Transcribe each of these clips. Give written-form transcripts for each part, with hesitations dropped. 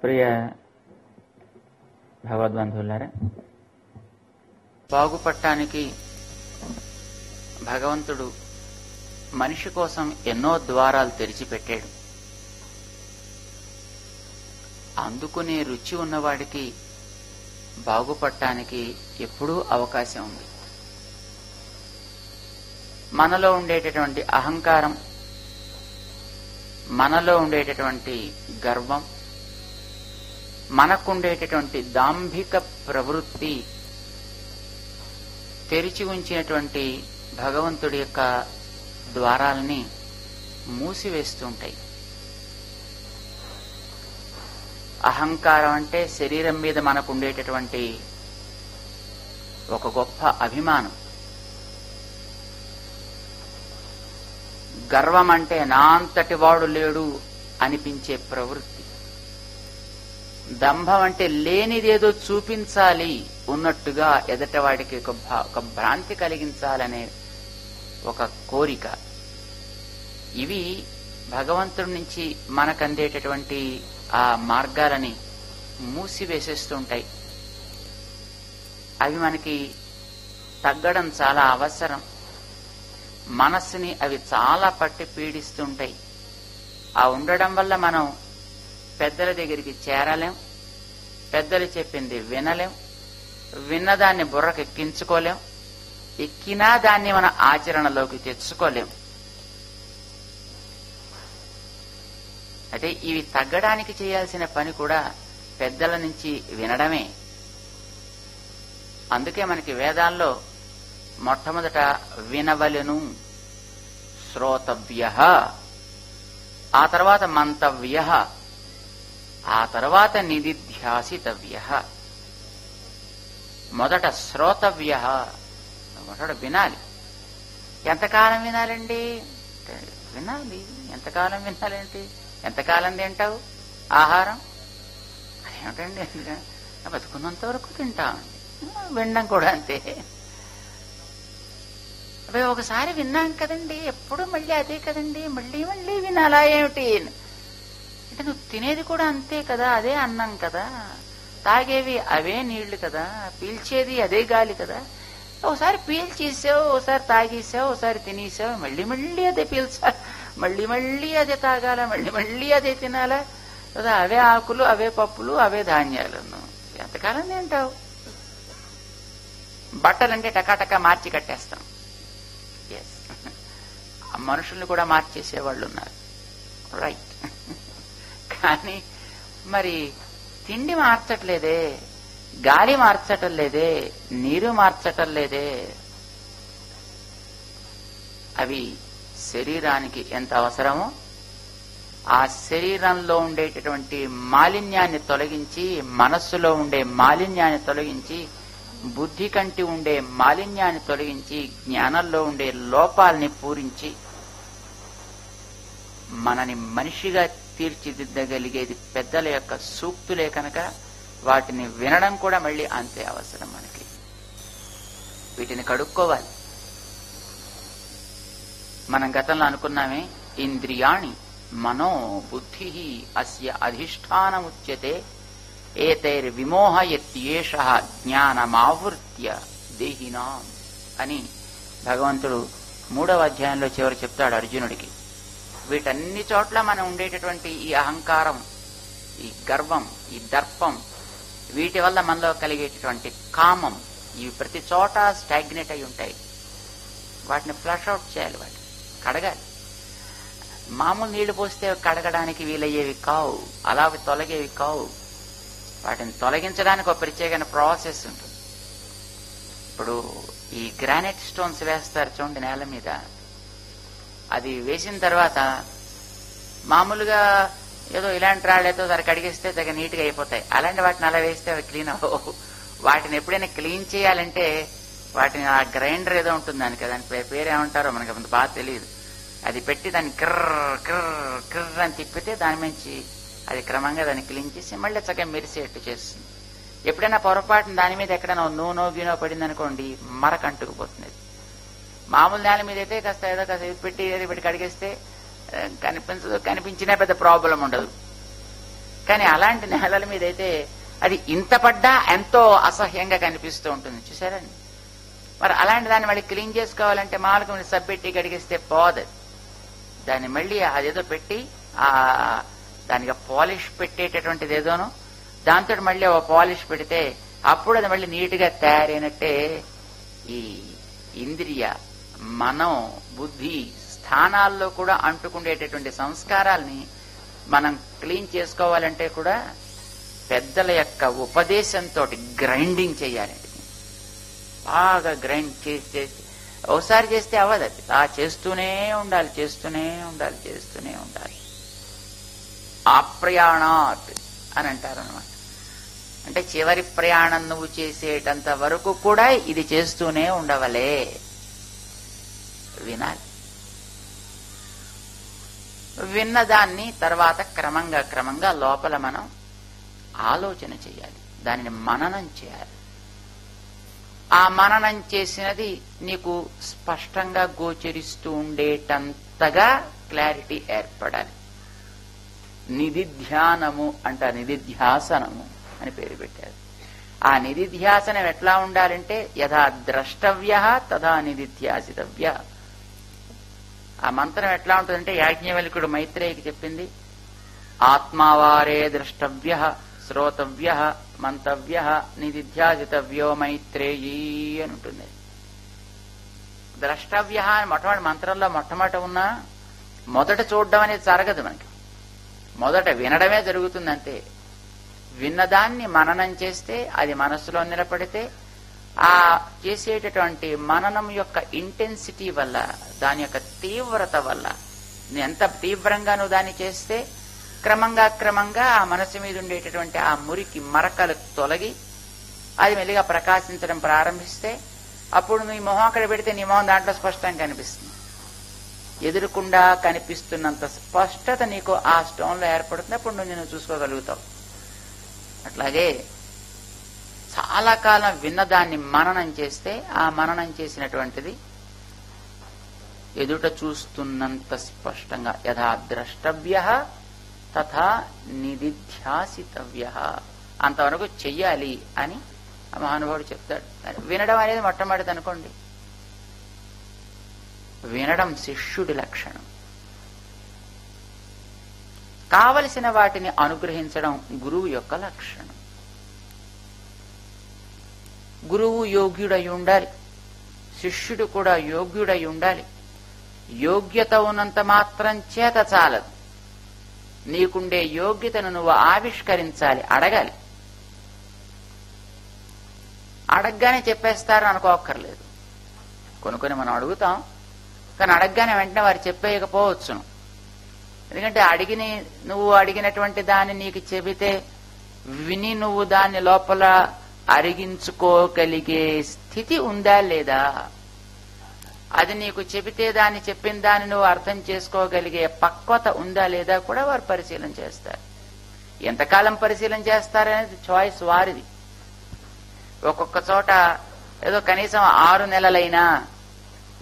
ప్రియ భగవద్బంధువులారా, బాగుపడటానికి భగవంతుడు మనిషి కోసం ఎన్నో ద్వారాలు తెరిచిపెట్టాడు. అందుకునే రుచి ఉన్నవాడికి బాగుపడటానికి ఎప్పుడూ అవకాశం ఉంది. మనలో ఉండేటటువంటి అహంకారం, మనలో ఉండేటటువంటి గర్వం, మనకుండేటటువంటి దాంభిక ప్రవృత్తి తెరిచి ఉంచినటువంటి భగవంతుడి యొక్క ద్వారాలని మూసివేస్తుంటాయి. అహంకారం అంటే శరీరం మీద మనకు ఉండేటటువంటి ఒక గొప్ప అభిమానం. గర్వం అంటే నా అంతటి వాడు లేడు అనిపించే ప్రవృత్తి. దంభం అంటే లేనిదేదో చూపించాలి, ఉన్నట్టుగా ఎదటవాడికి ఒక భ్రాంతి కలిగించాలనే ఒక కోరిక. ఇవి భగవంతుడి నుంచి మనకు అందేటటువంటి ఆ మార్గాలని మూసివేసేస్తుంటాయి. అవి మనకి తగ్గడం చాలా అవసరం. మనస్సుని అవి చాలా పట్టి పీడిస్తుంటాయి. ఆ ఉండడం వల్ల మనం పెద్దల దగ్గరికి చేరలేం, పెద్దలు చెప్పింది వినలేం, విన్నదాన్ని బుర్రకెక్కించుకోలేం, ఎక్కినా దాన్ని మన ఆచరణలోకి తెచ్చుకోలేం. అంటే ఇవి తగ్గడానికి చేయాల్సిన పని కూడా పెద్దల నుంచి వినడమే. అందుకే మనకి వేదాల్లో మొట్టమొదట వినవలెను, శ్రోతవ్య, ఆ తర్వాత మంతవ్య, ఆ తర్వాత నిదిధ్యాసితవ్య. మొదట శ్రోతవ్య, మొదట వినాలి. ఎంతకాలం వినాలండి? వినాలి. ఎంతకాలం వినాలంటే ఎంతకాలం తింటావు ఆహారం? అదేమిటండి, బతుకున్నంత వరకు తింటామండి. వినడం కూడా అంతే. అవి ఒకసారి విన్నాం కదండి, ఎప్పుడు మళ్ళీ అదే కదండి, మళ్ళీ మళ్ళీ వినాలా ఏమిటి అంటే, నువ్వు తినేది కూడా అంతే కదా, అదే అన్నం కదా, తాగేవి అవే నీళ్లు కదా, పీల్చేది అదే గాలి కదా. ఒకసారి పీల్చేసావు, ఒకసారి తాగేసావు, ఒకసారి తినేసావు, మళ్ళీ మళ్ళీ అదే పీల్చాలి, మళ్ళీ మళ్ళీ అదే తాగాల, మళ్ళీ మళ్ళీ అదే తినాలా కదా. అవే ఆకులు, అవే పప్పులు, అవే ధాన్యాలు. ఎంతకాలం తింటావు? బట్టలంటే టకాటకా మార్చి కట్టేస్తాం. ఎస్, మనుషుల్ని కూడా మార్చేసేవాళ్ళు ఉన్నారు, రైట్. కానీ మరి తిండి మార్చట్లేదే, గాలి మార్చటం లేదే, నీరు మార్చటం లేదే. అవి శరీరానికి ఎంత అవసరమో ఆ శరీరంలో ఉండేటటువంటి మాలిన్యాన్ని తొలగించి, మనస్సులో ఉండే మాలిన్యాన్ని తొలగించి, బుద్ధి కంటి ఉండే మాలిన్యాన్ని తొలగించి, జ్ఞానంలో ఉండే లోపాలని పూరించి మనని మనిషిగా తీర్చిదిద్దగలిగేది పెద్దల యొక్క సూక్తులే కనుక వాటిని వినడం కూడా మళ్ళీ అంతే అవసరం మనకి. వీటిని కడుక్కోవాలి. మనం గతంలో అనుకున్నామే, ఇంద్రియాణి మనో బుద్ధి అస్య అధిష్టానముచ్యతే ఏతైర్విమోహయత్యేష జ్ఞానమావృత్య దేహినాం అని భగవంతుడు 3వ అధ్యాయంలో చివరి చెప్తాడు అర్జునుడికి. వీటన్ని చోట్ల మనం ఉండేటటువంటి ఈ అహంకారం, ఈ గర్వం, ఈ దర్పం, వీటి వల్ల మనలో కలిగేటటువంటి కామం, ఇవి ప్రతి చోట స్టాగ్నేట్ అయి ఉంటాయి. వాటిని ఫ్లష్ అవుట్ చేయాలి, వాటిని కడగాలి. మామూలు నీళ్లు పోస్తే కడగడానికి వీలయ్యేవి కావు, అలా తొలగేవి కావు. వాటిని తొలగించడానికి ఒక ప్రత్యేకమైన ప్రాసెస్ ఉంటుంది. ఇప్పుడు ఈ గ్రానైట్ స్టోన్స్ వేస్తారు చూడండి నేల మీద, అది వేసిన తర్వాత మామూలుగా ఏదో ఇలాంటి రాళ్లతో సరి కడిగిస్తే దగ్గర నీట్గా అయిపోతాయి. అలాంటి వాటిని అలా వేస్తే అవి క్లీన్ అవ్వవు. వాటిని ఎప్పుడైనా క్లీన్ చేయాలంటే వాటిని ఆ గ్రైండర్ ఏదో ఉంటుంది దానికి, దాని పేరేమంటారో మనకి అంత బాగా తెలియదు, అది పెట్టి దాన్ని క్రర్ క్రర్ క్రర్ అని తిప్పితే దాని నుంచి అది క్రమంగా దాన్ని క్లీన్ చేసి మళ్ళీ చక్కగా మెరిసేట్టు చేస్తుంది. ఎప్పుడైనా పొరపాటున దాని మీద ఎక్కడైనా నూనో గీనో పడింది అనుకోండి, మరక అంటుకుపోతుంది. మామూలు నేల మీద అయితే కాస్త ఏదో కాస్త పెట్టి ఏదో పెట్టి కడిగేస్తే కనిపించదు, కనిపించినా పెద్ద ప్రాబ్లం ఉండదు. కానీ అలాంటి నేలల మీద అయితే అది ఇంత పడ్డా ఎంతో అసహ్యంగా కనిపిస్తూ ఉంటుంది, చూసారండి. మరి అలాంటి దాన్ని మళ్ళీ క్లీన్ చేసుకోవాలంటే మామూలుగా మీరు సబ్బెట్టి గడిగిస్తే పోదు. దాన్ని మళ్ళీ అదేదో పెట్టి దానికి పాలిష్ పెట్టేటటువంటిది ఏదోనో దాంతో మళ్ళీ ఓ పాలిష్ పెడితే అప్పుడు అది మళ్ళీ నీట్గా తయారైనట్టే ఈ ఇంద్రియ మనం బుద్ధి స్థానాల్లో కూడా అంటుకుండేటటువంటి సంస్కారాల్ని మనం క్లీన్ చేసుకోవాలంటే కూడా పెద్దల యొక్క ఉపదేశంతో గ్రైండింగ్ చేయాలండి. బాగా గ్రైండ్ చేసి ఒకసారి చేస్తే అవ్వదు, అది చేస్తూనే ఉండాలి, చేస్తూనే ఉండాలి, చేస్తూనే ఉండాలి. అప్రయాణాత్ అని అంటారు అనమాట. అంటే చివరి ప్రయాణం నువ్వు చేసేటంత వరకు కూడా ఇది చేస్తూనే ఉండవలే, వినాలి. విన్నదాన్ని తర్వాత క్రమంగా క్రమంగా లోపల మనం ఆలోచన చేయాలి, దానిని మననం చేయాలి. ఆ మననం చేసినది నీకు స్పష్టంగా గోచరిస్తూ ఉండేటంతగా క్లారిటీ ఏర్పడాలి. నిధిధ్యానము అంట, నిధిధ్యాసనము అని పేరు పెట్టారు. ఆ నిధిధ్యాసనం ఎట్లా ఉండాలంటే యథా ద్రష్టవ్య తథా నిధిధ్యాసితవ్య. ఆ మంత్రం ఎట్లా ఉంటుందంటే యాజ్ఞవల్కుడు మైత్రేయికి చెప్పింది, ఆత్మావారే ద్రష్టవ్య శ్రోతవ్య మంతవ్య నిధిధ్యాసితవ్యో మైత్రేయీ అని ఉంటుంది. ద్రష్టవ్య అని మొట్టమొదటి మంత్రంలో మొట్టమొదట ఉన్నా మొదట చూడడం అనేది జరగదు మనకి, మొదట వినడమే జరుగుతుందంతే. విన్నదాన్ని మననం చేస్తే అది మనస్సులో నిలబడితే ఆ చేసేటటువంటి మననం యొక్క ఇంటెన్సిటీ వల్ల, దాని యొక్క తీవ్రత వల్ల, ఎంత తీవ్రంగా నువ్వు దాన్ని చేస్తే క్రమంగా క్రమంగా ఆ మనసు మీద ఉండేటటువంటి ఆ మురికి మరకలు తొలగి అది మెల్లిగా ప్రకాశించడం ప్రారంభిస్తే అప్పుడు నీ మొహం అక్కడ పెడితే నీ మొహం దాంట్లో స్పష్టంగా కనిపిస్తుంది. ఎదురుకుండా కనిపిస్తున్నంత స్పష్టత నీకు ఆ స్టోన్లో ఏర్పడుతుంది. అప్పుడు నువ్వు నేను చూసుకోగలుగుతావు. అట్లాగే చాలా కాలం విన్నదాన్ని మననం చేస్తే ఆ మననం చేసినటువంటిది ఎదుట చూస్తున్నంత స్పష్టంగా యథా ద్రష్టవ్య తథా నిధిధ్యాసితవ్య అంతవరకు చెయ్యాలి అని ఆ మహానుభావుడు చెప్తాడు. వినడం అనేది మొట్టమొదటిది అనుకోండి. వినడం శిష్యుడి లక్షణం. కావలసిన వాటిని అనుగ్రహించడం గురువు యొక్క లక్షణం. గురువు యోగ్యుడై ఉండాలి, శిష్యుడు కూడా యోగ్యుడై ఉండాలి. యోగ్యత ఉన్నంత మాత్రం చేత చాలదు, నీకుండే యోగ్యతను నువ్వు ఆవిష్కరించాలి, అడగాలి. అడగగానే చెప్పేస్తారు అనుకోక్కర్లేదు. కొన్ని మనం అడుగుతాం, కానీ అడగగానే వెంటనే వారు చెప్పేయకపోవచ్చును. ఎందుకంటే నువ్వు అడిగినటువంటి దాన్ని నీకు చెబితే విని నువ్వు దాన్ని లోపల అరిగించుకోగలిగే స్థితి ఉందా లేదా, అది నీకు చెబితే దాన్ని చెప్పిన దాన్ని నువ్వు అర్థం చేసుకోగలిగే పక్వత ఉందా లేదా కూడా వారు పరిశీలన చేస్తారు. ఎంతకాలం పరిశీలన చేస్తారనేది చాయిస్ వారిది. ఒక్కొక్క చోట ఏదో కనీసం 6 నెలలైనా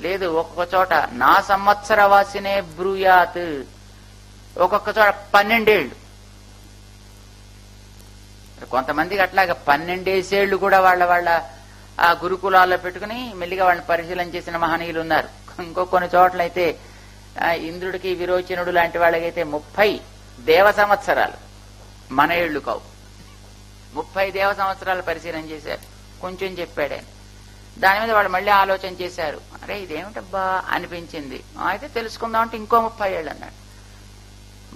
లేదు, ఒక్కొక్క చోట నా సంవత్సర వాసినే బ్రూయాత్, ఒక్కొక్క చోట 12 ఏళ్లు. కొంతమందికి అట్లాగా 12 ఏళ్లు కూడా వాళ్ళ ఆ గురుకులాల్లో పెట్టుకుని మెల్లిగా వాళ్ళని పరిశీలన చేసిన మహనీయులు ఉన్నారు. కొన్ని చోట్ల అయితే ఇంద్రుడికి విరోచనుడు లాంటి వాళ్ళకైతే 30 దేవ సంవత్సరాలు, మన ఏళ్లు కావు, 30 దేవ సంవత్సరాలు పరిశీలన చేశారు. కొంచెం చెప్పాడు. దాని మీద వాళ్ళు మళ్ళీ ఆలోచన చేశారు. అరే ఇదేమిటబ్బా అనిపించింది, అయితే తెలుసుకుందాం అంటే ఇంకో 30 ఏళ్ళు అన్నాడు.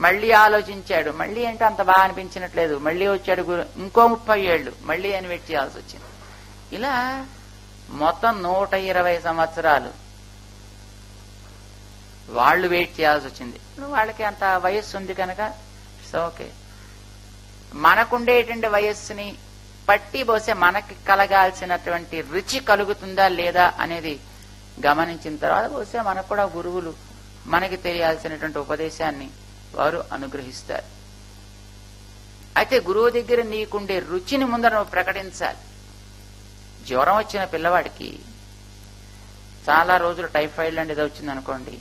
మళ్ళీ ఆలోచించాడు, మళ్ళీ ఏంటో అంత బాగా అనిపించినట్లేదు, మళ్ళీ వచ్చాడు ఇంకో 30 ఏళ్ళు, మళ్ళీ అని వెయిట్ చేయాల్సి వచ్చింది. ఇలా మొత్తం 120 సంవత్సరాలు వాళ్ళు వెయిట్ చేయాల్సి వచ్చింది. వాళ్ళకి అంత వయస్సు ఉంది కనుక ఓకే. మనకుండేటువంటి వయస్సుని పట్టి బహుశా మనకి కలగాల్సినటువంటి రుచి కలుగుతుందా లేదా అనేది గమనించిన తర్వాత బహుశా మనకు కూడా గురువులు మనకి తెలియాల్సినటువంటి ఉపదేశాన్ని వారు అనుగ్రహిస్తారు. అయితే గురువు దగ్గర నీకుండే రుచిని ముందర నువ్వు ప్రకటించాలి. జ్వరం వచ్చిన పిల్లవాడికి చాలా రోజులు టైఫాయిడ్ లాంటిది వచ్చింది అనుకోండి,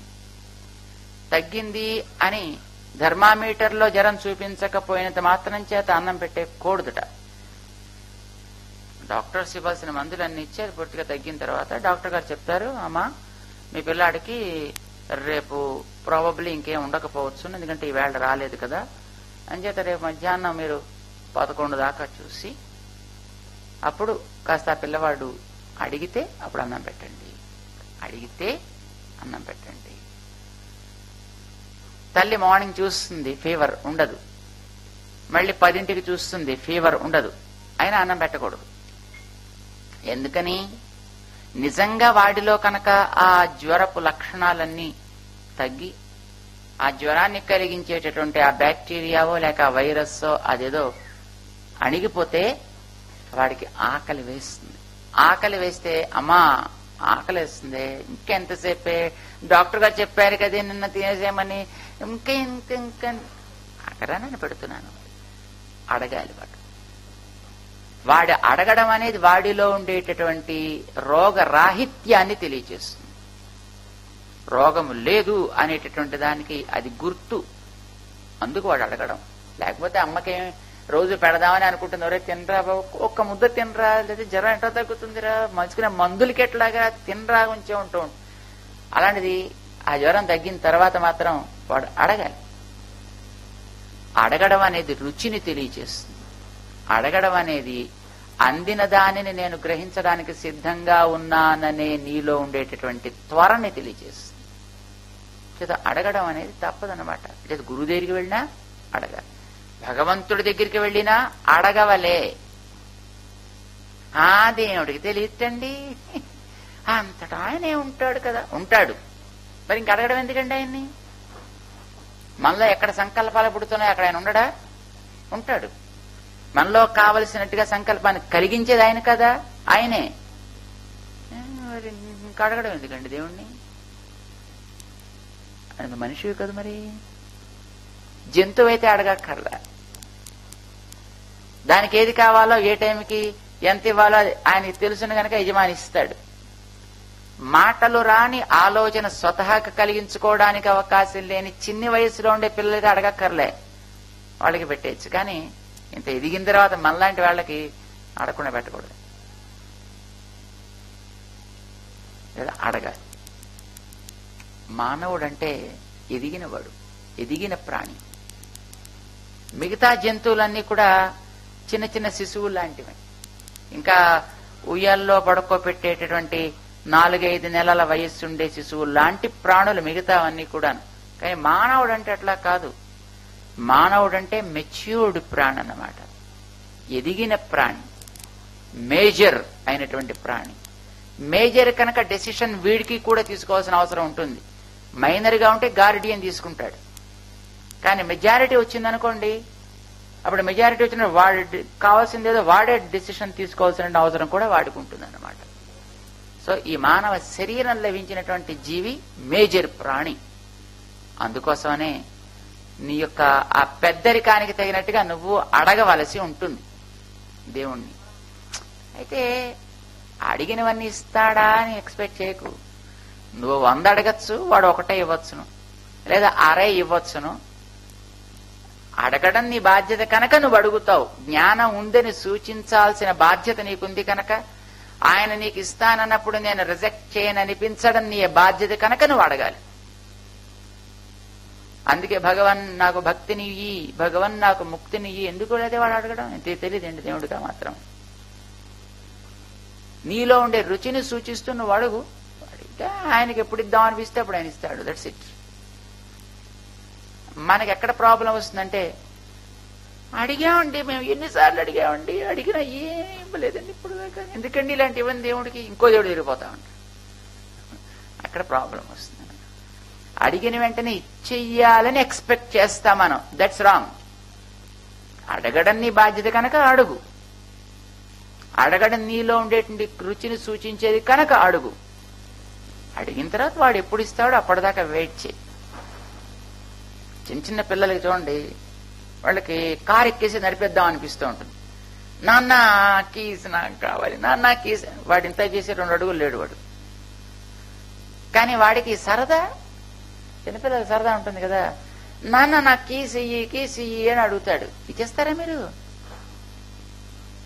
తగ్గింది అని థర్మామీటర్లో జ్వరం చూపించకపోయినంత మాత్రం చేత అన్నం పెట్టకూడదుట. డాక్టర్స్ ఇవ్వాల్సిన మందులన్నీ ఇచ్చి అది పూర్తిగా తగ్గిన తర్వాత డాక్టర్ గారు చెప్తారు, అమ్మా మీ పిల్లాడికి రేపు ప్రాబబ్లీ ఇంకేం ఉండకపోవచ్చు, ఎందుకంటే ఈవేళ రాలేదు కదా అని చేత రేపు మధ్యాహ్నం మీరు 11 దాకా చూసి అప్పుడు కాస్త ఆ పిల్లవాడు అడిగితే అప్పుడు అన్నం పెట్టండి, అడిగితే అన్నం పెట్టండి. తల్లి మార్నింగ్ చూస్తుంది, ఫీవర్ ఉండదు. మళ్ళీ 10ంటికి చూస్తుంది, ఫీవర్ ఉండదు. అయినా అన్నం పెట్టకూడదు. ఎందుకని? నిజంగా వాడిలో కనుక ఆ జ్వరపు లక్షణాలన్నీ తగ్గి ఆ జ్వరాన్ని కలిగించేటటువంటి ఆ బ్యాక్టీరియావో లేక ఆ వైరస్సో అదేదో అణిగిపోతే వాడికి ఆకలి వేస్తుంది. ఆకలి వేస్తే అమ్మా ఆకలి వేస్తుంది, ఇంకెంతసేపే డాక్టర్ గారు చెప్పారు కదే నిన్న తినేసేమని, ఇంకా అక్కడా నేను పెడుతున్నాను. అడగాలి వాడు అడగడం అనేది వాడిలో ఉండేటటువంటి రోగరాహిత్యాన్ని తెలియజేస్తుంది. రోగము లేదు అనేటటువంటి దానికి అది గుర్తు. అందుకు వాడు అడగడం. లేకపోతే అమ్మకేం రోజు పెడదామని అనుకుంటుంది, ఎవరే తినరా ఒక్క ముద్ద తినరా, లేదా జ్వరం ఎట్లా తగ్గుతుందిరా, మంచుకునే మందులకి ఎట్లాగా తినరా ఉంచే ఉంటూ. అలాంటిది ఆ జ్వరం తగ్గిన తర్వాత మాత్రం వాడు అడగాలి. అడగడం అనేది రుచిని తెలియజేస్తుంది. అడగడం అనేది అందిన దానిని నేను గ్రహించడానికి సిద్ధంగా ఉన్నాననే నీలో ఉండేటటువంటి త్వరని తెలియజేస్తుంది. చేత అడగడం అనేది తప్పదన్నమాట. లేదా గురువు దగ్గరికి వెళ్ళినా అడగాలి, భగవంతుడి దగ్గరికి వెళ్ళినా అడగవలే. ఆ దేవుడికి తెలియటండి, అంతటా ఆయనే ఉంటాడు కదా. ఉంటాడు, మరి ఇంక అడగడం ఎందుకండి ఆయన్ని? మనలో ఎక్కడ సంకల్పాలు పుడుతున్నాయో అక్కడ ఆయన ఉండడా? ఉంటాడు. మనలో కావలసినట్టుగా సంకల్పాన్ని కలిగించేది ఆయన కదా, ఆయనే. ఇంకా అడగడం ఎందుకండి దేవుణ్ణి? ఆయన మనిషివి కదా. మరి జంతువు అయితే అడగక్కర్లా. దానికి ఏది కావాలో ఏ టైంకి ఎంత ఇవ్వాలో ఆయనకి తెలుసును గనక యజమాని ఇస్తాడు. మాటలు రాని ఆలోచన స్వతహాగా కలిగించుకోవడానికి అవకాశం లేని చిన్ని వయసులో ఉండే పిల్లలకి అడగక్కర్లే, వాళ్ళకి పెట్టేయచ్చు. కానీ ఇంత ఎదిగిన తర్వాత మనలాంటి వాళ్ళకి అడగకుండా పెట్టకూడదు, లేదా అడగాలి. మానవుడంటే ఎదిగినవాడు, ఎదిగిన ప్రాణి. మిగతా జంతువులన్నీ కూడా చిన్న చిన్న శిశువులు లాంటివి. ఇంకా ఉయ్యాల్లో పడుకోబెట్టేటటువంటి 4-5 నెలల వయస్సు ఉండే శిశువు లాంటి ప్రాణులు మిగతావన్నీ కూడాను. కానీ మానవుడంటే అట్లా కాదు. మానవుడంటే మెచ్యూర్డ్ ప్రాణి అన్నమాట, ఎదిగిన ప్రాణి, మేజర్ అయినటువంటి ప్రాణి. మేజర్ కనుక డెసిషన్ వీడికి కూడా తీసుకోవాల్సిన అవసరం ఉంటుంది. మైనర్ గా ఉంటే గార్డియన్ తీసుకుంటాడు. కానీ మెజారిటీ వచ్చిందనుకోండి, అప్పుడు మెజారిటీ వచ్చిన వాడి కావాల్సింది ఏదో వాడే డెసిషన్ తీసుకోవాల్సిన అవసరం కూడా వాడికి ఉంటుంది అన్నమాట. సో ఈ మానవ శరీరం లభించినటువంటి జీవి మేజర్ ప్రాణి. అందుకోసమనే నీ యొక్క ఆ పెద్దరికానికి తగినట్టుగా నువ్వు అడగవలసి ఉంటుంది దేవుణ్ణి. అయితే అడిగినవన్నీ ఇస్తాడా అని ఎక్స్పెక్ట్ చేయకు. నువ్వు 100 అడగచ్చు, వాడు 1 ఇవ్వచ్చును, లేదా 1/2 ఇవ్వచ్చును. అడగడం నీ బాధ్యత కనుక నువ్వు అడుగుతావు. జ్ఞానం ఉందని సూచించాల్సిన బాధ్యత నీకుంది కనుక ఆయన నీకు ఇస్తానన్నప్పుడు నేను రిజెక్ట్ చేయననిపించడం నీ బాధ్యత కనుక నువ్వు అడగాలి. అందుకే భగవన్ నాకు భక్తిని ఇయ్యి, భగవన్ నాకు ముక్తిని ఇయ్యి ఎందుకు అయితే వాడు అడగడం తెలియదండి దేవుడిగా మాత్రం. నీలో ఉండే రుచిని సూచిస్తూ నువ్వు అడుగు. అడిగితే ఆయనకి ఎప్పుడు ఇద్దాం అనిపిస్తే అప్పుడు ఆయన ఇస్తాడు. That's it. మనకి ఎక్కడ ప్రాబ్లం వస్తుందంటే, అడిగామండి మేము ఎన్నిసార్లు అడిగామండి, అడిగినా ఏం ఇవ్వలేదండి ఇప్పుడు దాకా, ఎందుకండి ఇలాంటి ఇవ్వని దేవుడికి ఇంకో దేవుడు తిరిగిపోతామండి. అక్కడ ప్రాబ్లం వస్తుంది. అడిగిన వెంటనే ఇచ్చేయాలని ఎక్స్పెక్ట్ చేస్తాం మనం. That's wrong. అడగడం నీ బాధ్యత కనుక అడుగు. అడగడం నీలో ఉండేటువంటి రుచిని సూచించేది కనుక అడుగు. అడిగిన తర్వాత వాడు ఎప్పుడు ఇస్తాడో అప్పటిదాకా వెయిట్ చేయి. చిన్న చిన్న పిల్లలకి చూడండి, వాళ్ళకి కారు ఎక్కేసి నడిపేద్దాం అనిపిస్తూ ఉంటుంది. నాన్న కీస్ నాకు కావాలి, నాన్న కీస్. వాడు ఇంత చేసి 2 అడుగులు లేడు వాడు. కానీ వాడికి సరదా, చిన్నపిల్లలకి సరదా ఉంటుంది కదా. నాన్న నాకు కీస్ ఇయ్యి అని అడుగుతాడు. ఇచ్చేస్తారా మీరు?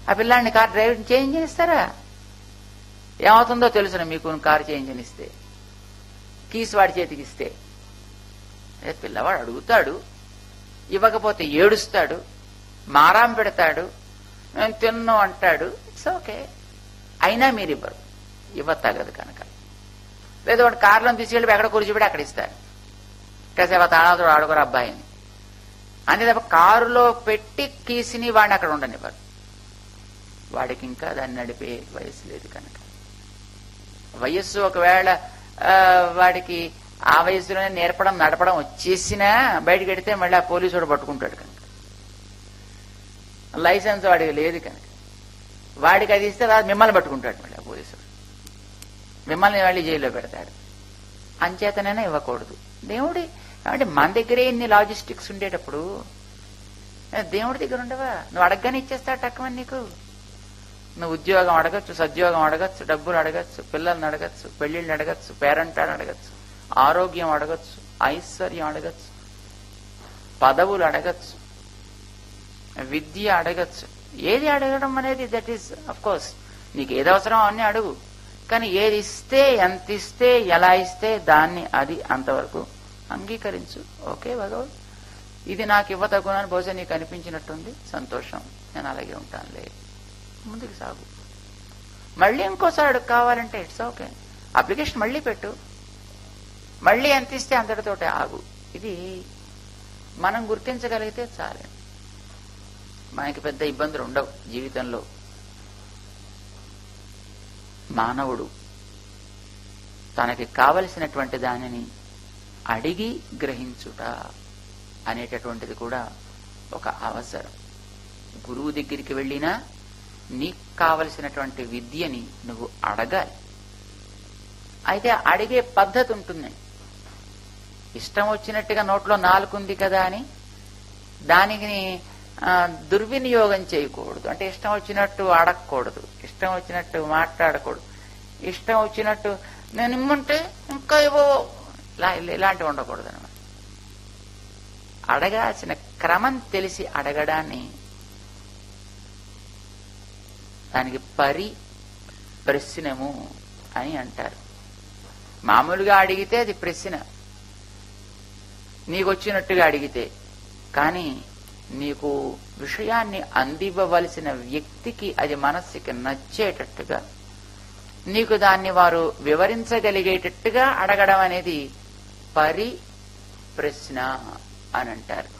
ఆ పిల్లాడిని కార్ డ్రైవింగ్ చేయించనిస్తారా? ఏమవుతుందో తెలుసునా మీకు కారు చేయించనిస్తే? కీస్ వాడి చేతికి ఇస్తే పిల్లవాడు అడుగుతాడు, ఇవ్వకపోతే ఏడుస్తాడు, మారాం పెడతాడు, నేను తిన్ను అంటాడు. It's okay. అయినా మీరు ఇవ్వరు, ఇవ్వతగదు కనుక. లేదా వాడు కారులో తీసుకెళ్ళి ఎక్కడ కూర్చోబెట్టి అక్కడ ఇస్తారు. కాసేపు తాళాతో ఆడుకోరు అబ్బాయిని అంతే తప్ప కారులో పెట్టి కీసిని వాడిని అక్కడ ఉండనివ్వరు. వాడికి ఇంకా దాన్ని నడిపే వయసు లేదు కనుక. వయస్సు ఒకవేళ వాడికి ఆ వయసులోనే నేర్పడం నడపడం వచ్చేసినా బయటకు వెడితే మళ్ళీ ఆ పోలీసుడు పట్టుకుంటాడు కనుక. లైసెన్స్ వాడికి లేదు కనుక వాడికి అది ఇస్తే మిమ్మల్ని పట్టుకుంటాడు మళ్ళీ ఆ పోలీసుడు, మిమ్మల్ని మళ్ళీ జైల్లో పెడతాడు. అంచేతనైనా ఇవ్వకూడదు. దేవుడి అంటే మన దగ్గరే ఇన్ని లాజిస్టిక్స్ ఉండేటప్పుడు దేవుడి దగ్గర ఉండవా? నువ్వు అడగగానే ఇచ్చేస్తాడు తక్కువని నీకు. నువ్వు ఉద్యోగం అడగచ్చు, సద్యోగం అడగచ్చు, డబ్బులు అడగచ్చు, పిల్లల్ని అడగచ్చు, పెళ్లిళ్ళని అడగచ్చు, పేరెంటాన్ని అడగచ్చు, ఆరోగ్యం అడగచ్చు, ఐశ్వర్యం అడగచ్చు, పదవులు అడగచ్చు, విద్య అడగచ్చు. ఏది అడగడం అనేది దట్ ఈస్ అఫ్ కోర్స్ నీకు ఏది అవసరం అన్నీ అడుగు. కానీ ఏది ఇస్తే, ఎంత ఇస్తే, ఎలా ఇస్తే దాన్ని అది అంతవరకు అంగీకరించు. ఓకే భగవద్, ఇది నాకు ఇవ్వతగునని బహుశా నీకు అనిపించినట్టుంది, సంతోషం, నేను అలాగే ఉంటానులే, ముందుకు సాగు. మళ్ళీ ఇంకోసారి అడుగు కావాలంటే ఇట్స్ ఓకే, అప్లికేషన్ మళ్ళీ పెట్టు, మళ్ళీ ఎంత ఇస్తే అంతటితోటే ఆగు. ఇది మనం గుర్తించగలిగితే చాలే, మనకి పెద్ద ఇబ్బందులు ఉండవు జీవితంలో. మానవుడు తనకి కావలసినటువంటి దానిని అడిగి గ్రహించుట అనేటటువంటిది కూడా ఒక అవసరం. గురువు దగ్గరికి వెళ్ళినా నీకు కావలసినటువంటి విద్యని నువ్వు అడగాలి. అయితే అడిగే పద్ధతి ఉంటుంది. ఇష్టం వచ్చినట్టుగా నోట్లో నాలుగుంది కదా అని దానికి దుర్వినియోగం చేయకూడదు. అంటే ఇష్టం వచ్చినట్టు అడగకూడదు, ఇష్టం వచ్చినట్టు మాట్లాడకూడదు, ఇష్టం వచ్చినట్టు నేను ఇమ్మంటే ఇంకా ఏవో ఇలాంటివి ఉండకూడదు అనమాట. అడగాల్సిన క్రమం తెలిసి అడగడాన్ని దానికి ప్రశ్నము అని అంటారు. మామూలుగా అడిగితే అది ప్రశ్న, నీకొచ్చినట్టుగా అడిగితే. కానీ నీకు విషయాన్ని అందివ్వవలసిన వ్యక్తికి అది మనస్సుకి నచ్చేటట్టుగా, నీకు దాన్ని వారు వివరించగలిగేటట్టుగా అడగడం అనేది ప్రశ్న అని అంటారు.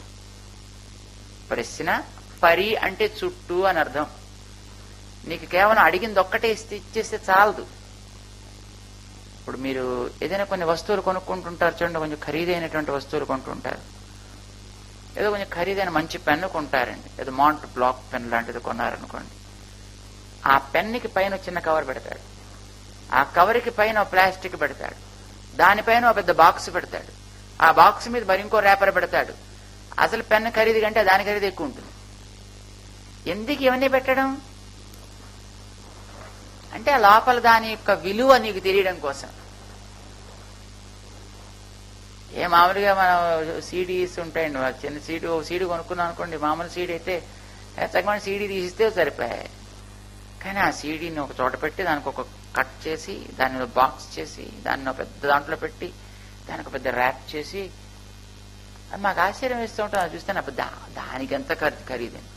ప్రశ్న అంటే చుట్టూ అని అర్థం. నీకు కేవలం అడిగింది ఒక్కటే ఇచ్చేస్తే చాలదు. ఇప్పుడు మీరు ఏదైనా కొన్ని వస్తువులు కొనుక్కుంటుంటారు చూడండి, కొంచెం ఖరీదైనటువంటి వస్తువులు కొంటుంటారు. ఏదో కొంచెం ఖరీదైన మంచి పెన్ను కొంటారండి, ఏదో మాంట్ బ్లాక్ పెన్ లాంటిది కొన్నారనుకోండి. ఆ పెన్నుకి పైన చిన్న కవర్ పెడతాడు, ఆ కవర్కి పైన ప్లాస్టిక్ పెడతాడు, దానిపైన ఒక పెద్ద బాక్స్ పెడతాడు, ఆ బాక్స్ మీద మరి ఇంకో రేపర్ పెడతాడు. అసలు పెన్ను ఖరీదు కంటే దాని ఖరీదు ఎక్కువ ఉంటుంది. ఎందుకు ఇవన్నీ పెట్టడం అంటే ఆ లోపల దాని యొక్క విలువ నీకు తెలియడం కోసం. మామూలుగా మనం సీడీస్ ఉంటాయండి, చిన్న సీడీ కొనుక్కున్నాం అనుకోండి, మామూలు సీడీ అయితే చక్కమైన సీడీ తీసిస్తే సరిపోయాయి. కానీ ఆ సీడీని ఒక చోట పెట్టి దానికి ఒక కట్ చేసి దాన్ని బాక్స్ చేసి దాన్ని పెద్ద దాంట్లో పెట్టి దానికి పెద్ద ర్యాప్ చేసి మాకు ఆశ్చర్యం వేస్తూ ఉంటాం. అది చూస్తే దానికి ఎంత ఖరీదండి,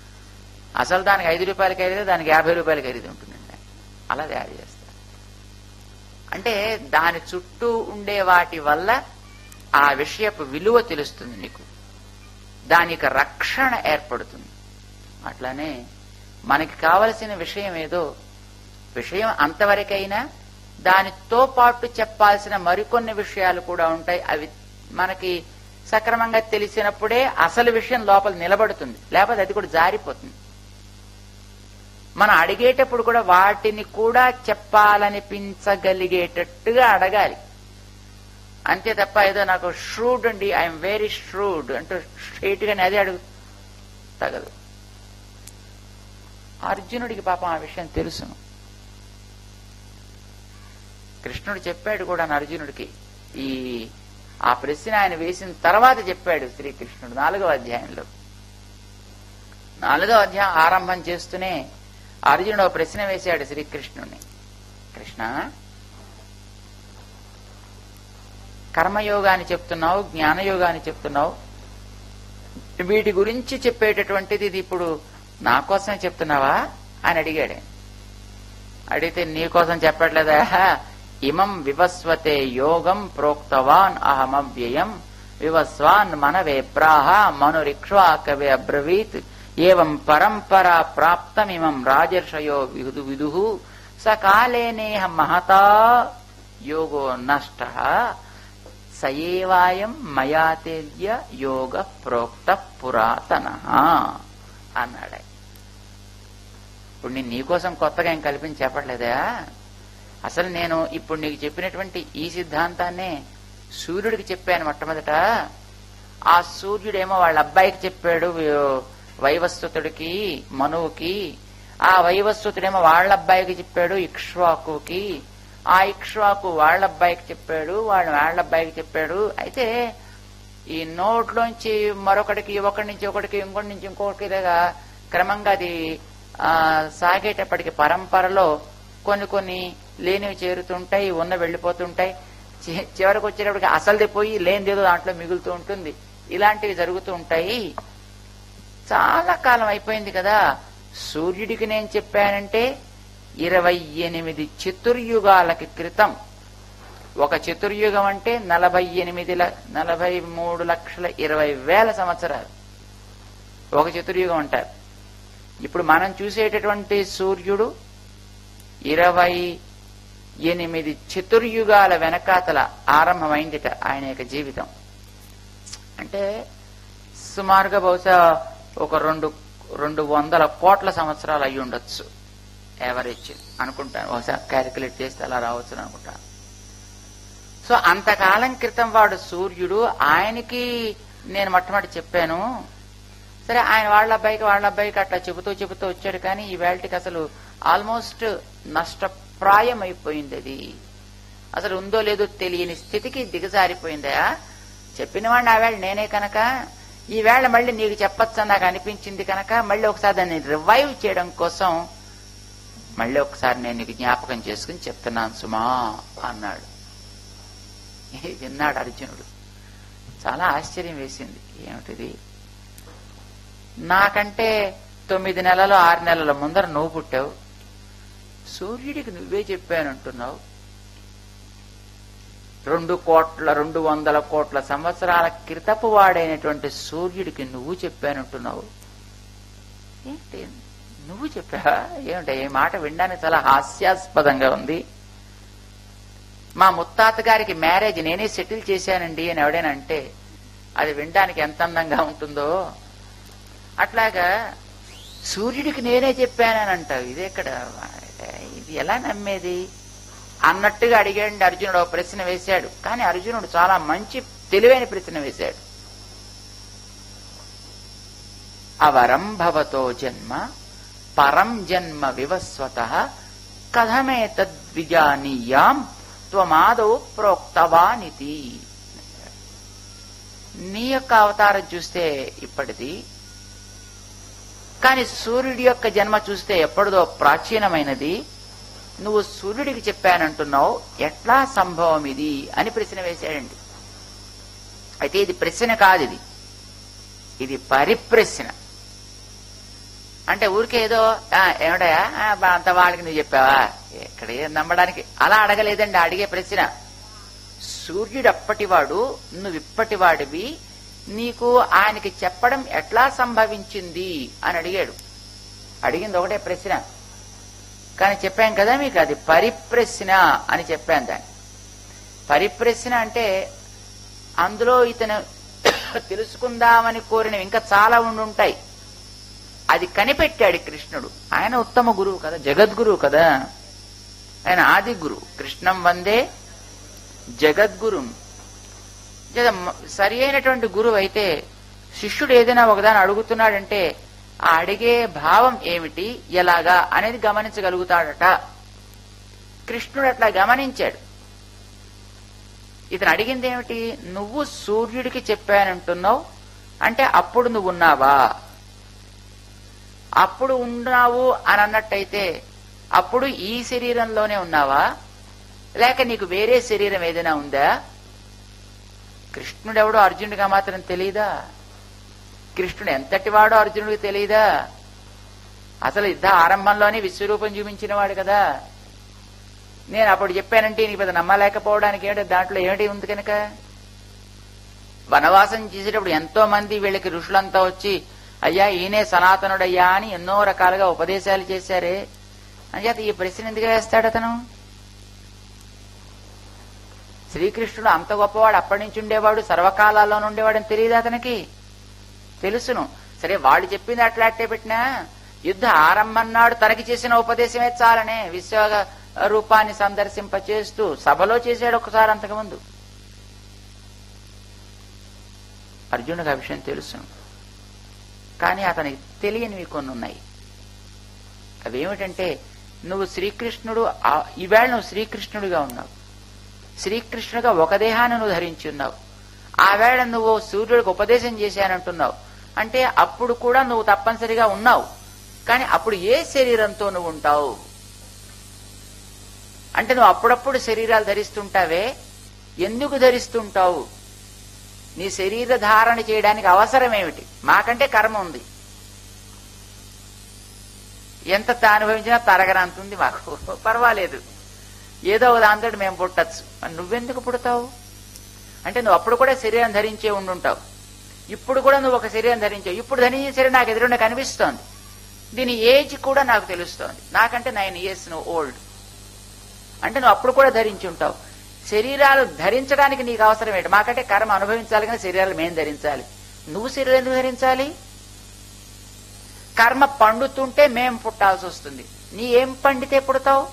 అసలు దానికి 5 రూపాయలు ఖరీదు, దానికి 50 రూపాయలు ఖరీదు ఉంటుందండి. అలా తయారు చేస్తారు. అంటే దాని చుట్టూ ఉండే వాటి వల్ల ఆ విషయపు విలువ తెలుస్తుంది నీకు, దాని యొక్క రక్షణ ఏర్పడుతుంది. అట్లానే మనకి కావలసిన విషయం ఏదో, విషయం అంతవరకైనా దానితో పాటు చెప్పాల్సిన మరికొన్ని విషయాలు కూడా ఉంటాయి. అవి మనకి సక్రమంగా తెలిసినప్పుడే అసలు విషయం లోపల నిలబడుతుంది, లేకపోతే అది కూడా జారిపోతుంది. మనం అడిగేటప్పుడు కూడా వాటిని కూడా చెప్పాలనిపించగలిగేటట్టుగా అడగాలి. అంతే తప్ప ఏదో నాకు ష్రూడ్ అండి, ఐఎమ్ వెరీ ష్రూడ్ అంటూ స్ట్రైట్ గానే అదే అడుగు తగదు. అర్జునుడికి పాపం ఆ విషయం తెలుసును. కృష్ణుడు చెప్పాడు కూడా అర్జునుడికి, ఈ ఆ ప్రశ్న ఆయన వేసిన తర్వాత చెప్పాడు శ్రీకృష్ణుడు 4వ అధ్యాయంలో. 4వ అధ్యాయం ఆరంభం చేస్తూనే అర్జునుడు ఒక ప్రశ్న వేశాడు శ్రీకృష్ణుడిని. కృష్ణ, కర్మయోగాన్ని చెప్తున్నావు, జ్ఞానయోగాన్ని చెప్తున్నావు, వీటి గురించి చెప్పేటటువంటిది ఇది ఇప్పుడు నా కోసమే చెప్తున్నావా అని అడిగాడు. అడిగితే నీకోసం చెప్పట్లేదా? ఇమం వివస్వతే యోగం ప్రోక్తవాన్ అహమవ్యయం వివస్వాన్ మనవే ప్రాహ మనురిక్ష్వా కవి అబ్రవీత్ ఏవం పరంపరా ప్రాప్తమిమం రాజర్షయో విదుః సకాలేనేహ మహతా యోగో నష్టః సయేవాయం మయాతేర్య యోగ ప్రోక్త పురాతనః అన్నాడు. ఇప్పుడు నేను నీకోసం కొత్తగా ఏం కల్పించి చెప్పట్లేదా? అసలు నేను ఇప్పుడు నీకు చెప్పినటువంటి ఈ సిద్ధాంతాన్నే సూర్యుడికి చెప్పాను మొట్టమొదట. ఆ సూర్యుడేమో వాళ్ళ అబ్బాయికి చెప్పాడు, వైవస్వతుడికి, మనువుకి. ఆ వైవస్వతుడేమో వాళ్ళ అబ్బాయికి చెప్పాడు, ఇక్ష్వాకుకి. ఆ ఇక్ష్వాకు వాళ్ళ అబ్బాయికి చెప్పాడు, వాళ్ళ అబ్బాయికి చెప్పాడు. అయితే ఈ నోట్లోంచి మరొకటికి, ఒకటి నుంచి ఒకటికి, ఇంకోటి నుంచి ఇంకొకటిగా క్రమంగా అది సాగేటప్పటికి పరంపరలో కొన్ని లేనివి చేరుతుంటాయి, ఉన్న వెళ్లిపోతుంటాయి. చివరికి వచ్చేటప్పటికి అసలుది పోయి లేనిదేదో దాంట్లో మిగులుతూ ఉంటుంది. ఇలాంటివి జరుగుతూ ఉంటాయి. చాలా కాలం అయిపోయింది కదా. సూర్యుడికి నేను చెప్పానంటే 28 చతుర్యుగాలకి క్రితం. ఒక చతుర్యుగం అంటే 43,20,000 సంవత్సరాలు ఒక చతుర్యుగం అంటారు. ఇప్పుడు మనం చూసేటటువంటి సూర్యుడు 28 చతుర్యుగాల వెనకాతల ఆరంభమైందిట ఆయన యొక్క జీవితం. అంటే సుమారుగా బహుశా ఒక 200 కోట్ల సంవత్సరాలు అయి ఉండొచ్చు, యావరేజ్ అనుకుంటాను. బహుశా క్యాలిక్యులేట్ చేస్తే అలా రావచ్చు అనుకుంటాను. సో అంతకాలం క్రితం వాడు సూర్యుడు. ఆయనకి నేను మొట్టమొదటి చెప్పాను. సరే, ఆయన వాళ్ళ అబ్బాయికి అట్లా చెబుతూ వచ్చాడు. కానీ ఈ వేళకి అసలు ఆల్మోస్ట్ నష్టప్రాయం అయిపోయింది. అది అసలు ఉందో లేదో తెలియని స్థితికి దిగజారిపోయిందా. చెప్పిన వాడిని ఆ వేళ నేనే కనుక ఈ వేళ మళ్ళీ నీకు చెప్పొచ్చని నాకు అనిపించింది కనుక మళ్ళీ ఒకసారి దాన్ని రివైవ్ చేయడం కోసం మళ్ళీ ఒకసారి నేను నీకు జ్ఞాపకం చేసుకుని చెప్తున్నాను సుమా అన్నాడు. విన్నాడు అర్జునుడు. చాలా ఆశ్చర్యం వేసింది. ఏమిటిది? నాకంటే 9 నెలలు 6 నెలల ముందర నువ్వు పుట్టావు, సూర్యుడికి నువ్వే చెప్పానంటున్నావు. 200 కోట్ల సంవత్సరాల క్రితపు వాడైనటువంటి సూర్యుడికి నువ్వు చెప్పానంటున్నావు. ఏంటి నువ్వు చెప్పావా? ఏమిటా ఈ మాట వినడానికి చాలా హాస్యాస్పదంగా ఉంది. మా ముత్తాత గారికి మ్యారేజ్ నేనే సెటిల్ చేశానండి అని ఎవడైనా అంటే అది వినడానికి ఎంత అందంగా ఉంటుందో. అట్లాగా సూర్యుడికి నేనే చెప్పానని అంటావు, ఇదెక్కడ? ఇది ఎలా నమ్మేది అన్నట్టుగా అడిగాడు అర్జునుడు. ఒక ప్రశ్న వేశాడు. కానీ అర్జునుడు చాలా మంచి తెలివైన ప్రశ్న వేశాడు. అవరం భవతో జన్మ పరం జన్మ వివస్వతః కథమే తద్విజానీయాం త్వమాదౌ ప్రోక్తవానితి. నీ యొక్క అవతారం చూస్తే ఇప్పటిది, కానీ సూర్యుడి యొక్క జన్మ చూస్తే ఎప్పటిదో ప్రాచీనమైనది. నువ్వు సూర్యుడికి చెప్పానంటున్నావు, ఎట్లా సంభవం ఇది అని ప్రశ్న వేశాడండి. అయితే ఇది ప్రశ్న కాదు, ఇది పరిప్రశ్న. అంటే ఊరికేదో ఏమిటయా అంత వాళ్ళకి నువ్వు చెప్పావా, ఎక్కడే నమ్మడానికి అలా అడగలేదండి. అడిగే ప్రశ్న, సూర్యుడు అప్పటివాడు, నువ్వు ఇప్పటివాడివి, నీకు ఆయనకి చెప్పడం ఎట్లా సంభవించింది అని అడిగాడు. అడిగింది ఒకటే ప్రశ్న, కానీ చెప్పాం కదా మీకు అది పరిప్రశ్న అని చెప్పాను. దాన్ని పరిప్రశ్న అంటే అందులో ఇతను తెలుసుకుందామని కోరినవి ఇంకా చాలా ఉండుంటాయి. అది కనిపెట్టాడు కృష్ణుడు. ఆయన ఉత్తమ గురువు కదా, జగద్గురువు కదా, ఆయన ఆది గురువు. కృష్ణం వందే జగద్గురు. సరి అయినటువంటి గురువు అయితే శిష్యుడు ఏదైనా ఒకదాన్ని అడుగుతున్నాడంటే ఆ అడిగే భావం ఏమిటి, ఎలాగా అనేది గమనించగలుగుతాడట. కృష్ణుడు అట్లా గమనించాడు. ఇతను అడిగింది ఏమిటి? నువ్వు సూర్యుడికి చెప్పానంటున్నావు, అంటే అప్పుడు నువ్వు ఉన్నావా? అప్పుడు ఉన్నావు అని అన్నట్టయితే అప్పుడు ఈ శరీరంలోనే ఉన్నావా, లేక నీకు వేరే శరీరం ఏదైనా ఉందా? కృష్ణుడెవడో అర్జునుడిగా మాత్రం తెలియదా? కృష్ణుడు ఎంతటి వాడో అర్జునుడికి తెలియదా? అసలు యుద్ధ ఆరంభంలోనే విశ్వరూపం చూపించిన వాడు కదా. నేను అప్పుడు చెప్పానంటే నీకు పెద్ద నమ్మలేకపోవడానికి ఏమిటి? దాంట్లో ఏమిటి ఉంది కనుక? వనవాసం చేసేటప్పుడు ఎంతో మంది వీళ్ళకి ఋషులంతా వచ్చి అయ్యా ఈయనే సనాతనుడయ్యా అని ఎన్నో రకాలుగా ఉపదేశాలు చేశారే. అంచేత ఈ ప్రశ్న ఎందుకు వేస్తాడు అతను? శ్రీకృష్ణుడు అంత గొప్పవాడు, అప్పటి నుంచి ఉండేవాడు, సర్వకాలాల్లోనూ ఉండేవాడని తెలియదు అతనికి. తెలుసును. సరే వాడు చెప్పింది అట్లాంటి పెట్టినా యుద్ధ ఆరంభం నాడు తనకి చేసిన ఉపదేశమే చాలనే విశ్వ రూపాన్ని సందర్శింపచేస్తూ సభలో చేశాడు ఒకసారి అంతకుముందు. అర్జునుడికి ఆ విషయం తెలుసును, కానీ అతనికి తెలియనివి కొన్ని ఉన్నాయి. అవేమిటంటే నువ్వు శ్రీకృష్ణుడు, ఈవేళ నువ్వు శ్రీకృష్ణుడిగా ఉన్నావు, శ్రీకృష్ణుడిగా ఒక దేహాన్ని నువ్వు ధరించి ఉన్నావు. ఆ వేళ నువ్వు సూర్యుడికి ఉపదేశం చేశానంటున్నావు, అంటే అప్పుడు కూడా నువ్వు తప్పనిసరిగా ఉన్నావు. కానీ అప్పుడు ఏ శరీరంతో నువ్వు ఉంటావు? అంటే నువ్వు అప్పుడప్పుడు శరీరాలు ధరిస్తుంటావే, ఎందుకు ధరిస్తుంటావు? నీ శరీర ధారణ చేయడానికి అవసరం ఏమిటి? మాకంటే కర్మ ఉంది, ఎంత అనుభవించినా తరగనంత ఉంది మాకు, పర్వాలేదు, ఏదో ఒక దాంతో మేము పుట్టచ్చు. నువ్వెందుకు పుడతావు? అంటే నువ్వు అప్పుడు కూడా శరీరం ధరించే ఉండుంటావు, ఇప్పుడు కూడా నువ్వు ఒక శరీరం ధరించావు. ఇప్పుడు ధరించిన శరీరం నాకు ఎదురుండా కనిపిస్తోంది, దీని ఏజ్ కూడా నాకు తెలుస్తోంది, నాకంటే 9 years నువ్వు ఓల్డ్. అంటే నువ్వు అప్పుడు కూడా ధరించి ఉంటావు. శరీరాలు ధరించడానికి నీకు అవసరం ఏంటి? మాకంటే కర్మ అనుభవించాలి కానీ శరీరాలు మేము ధరించాలి. నువ్వు శరీరం ఎందుకు ధరించాలి? కర్మ పండుతుంటే మేం పుట్టాల్సి వస్తుంది, నీ ఏం పండితే పుడతావు?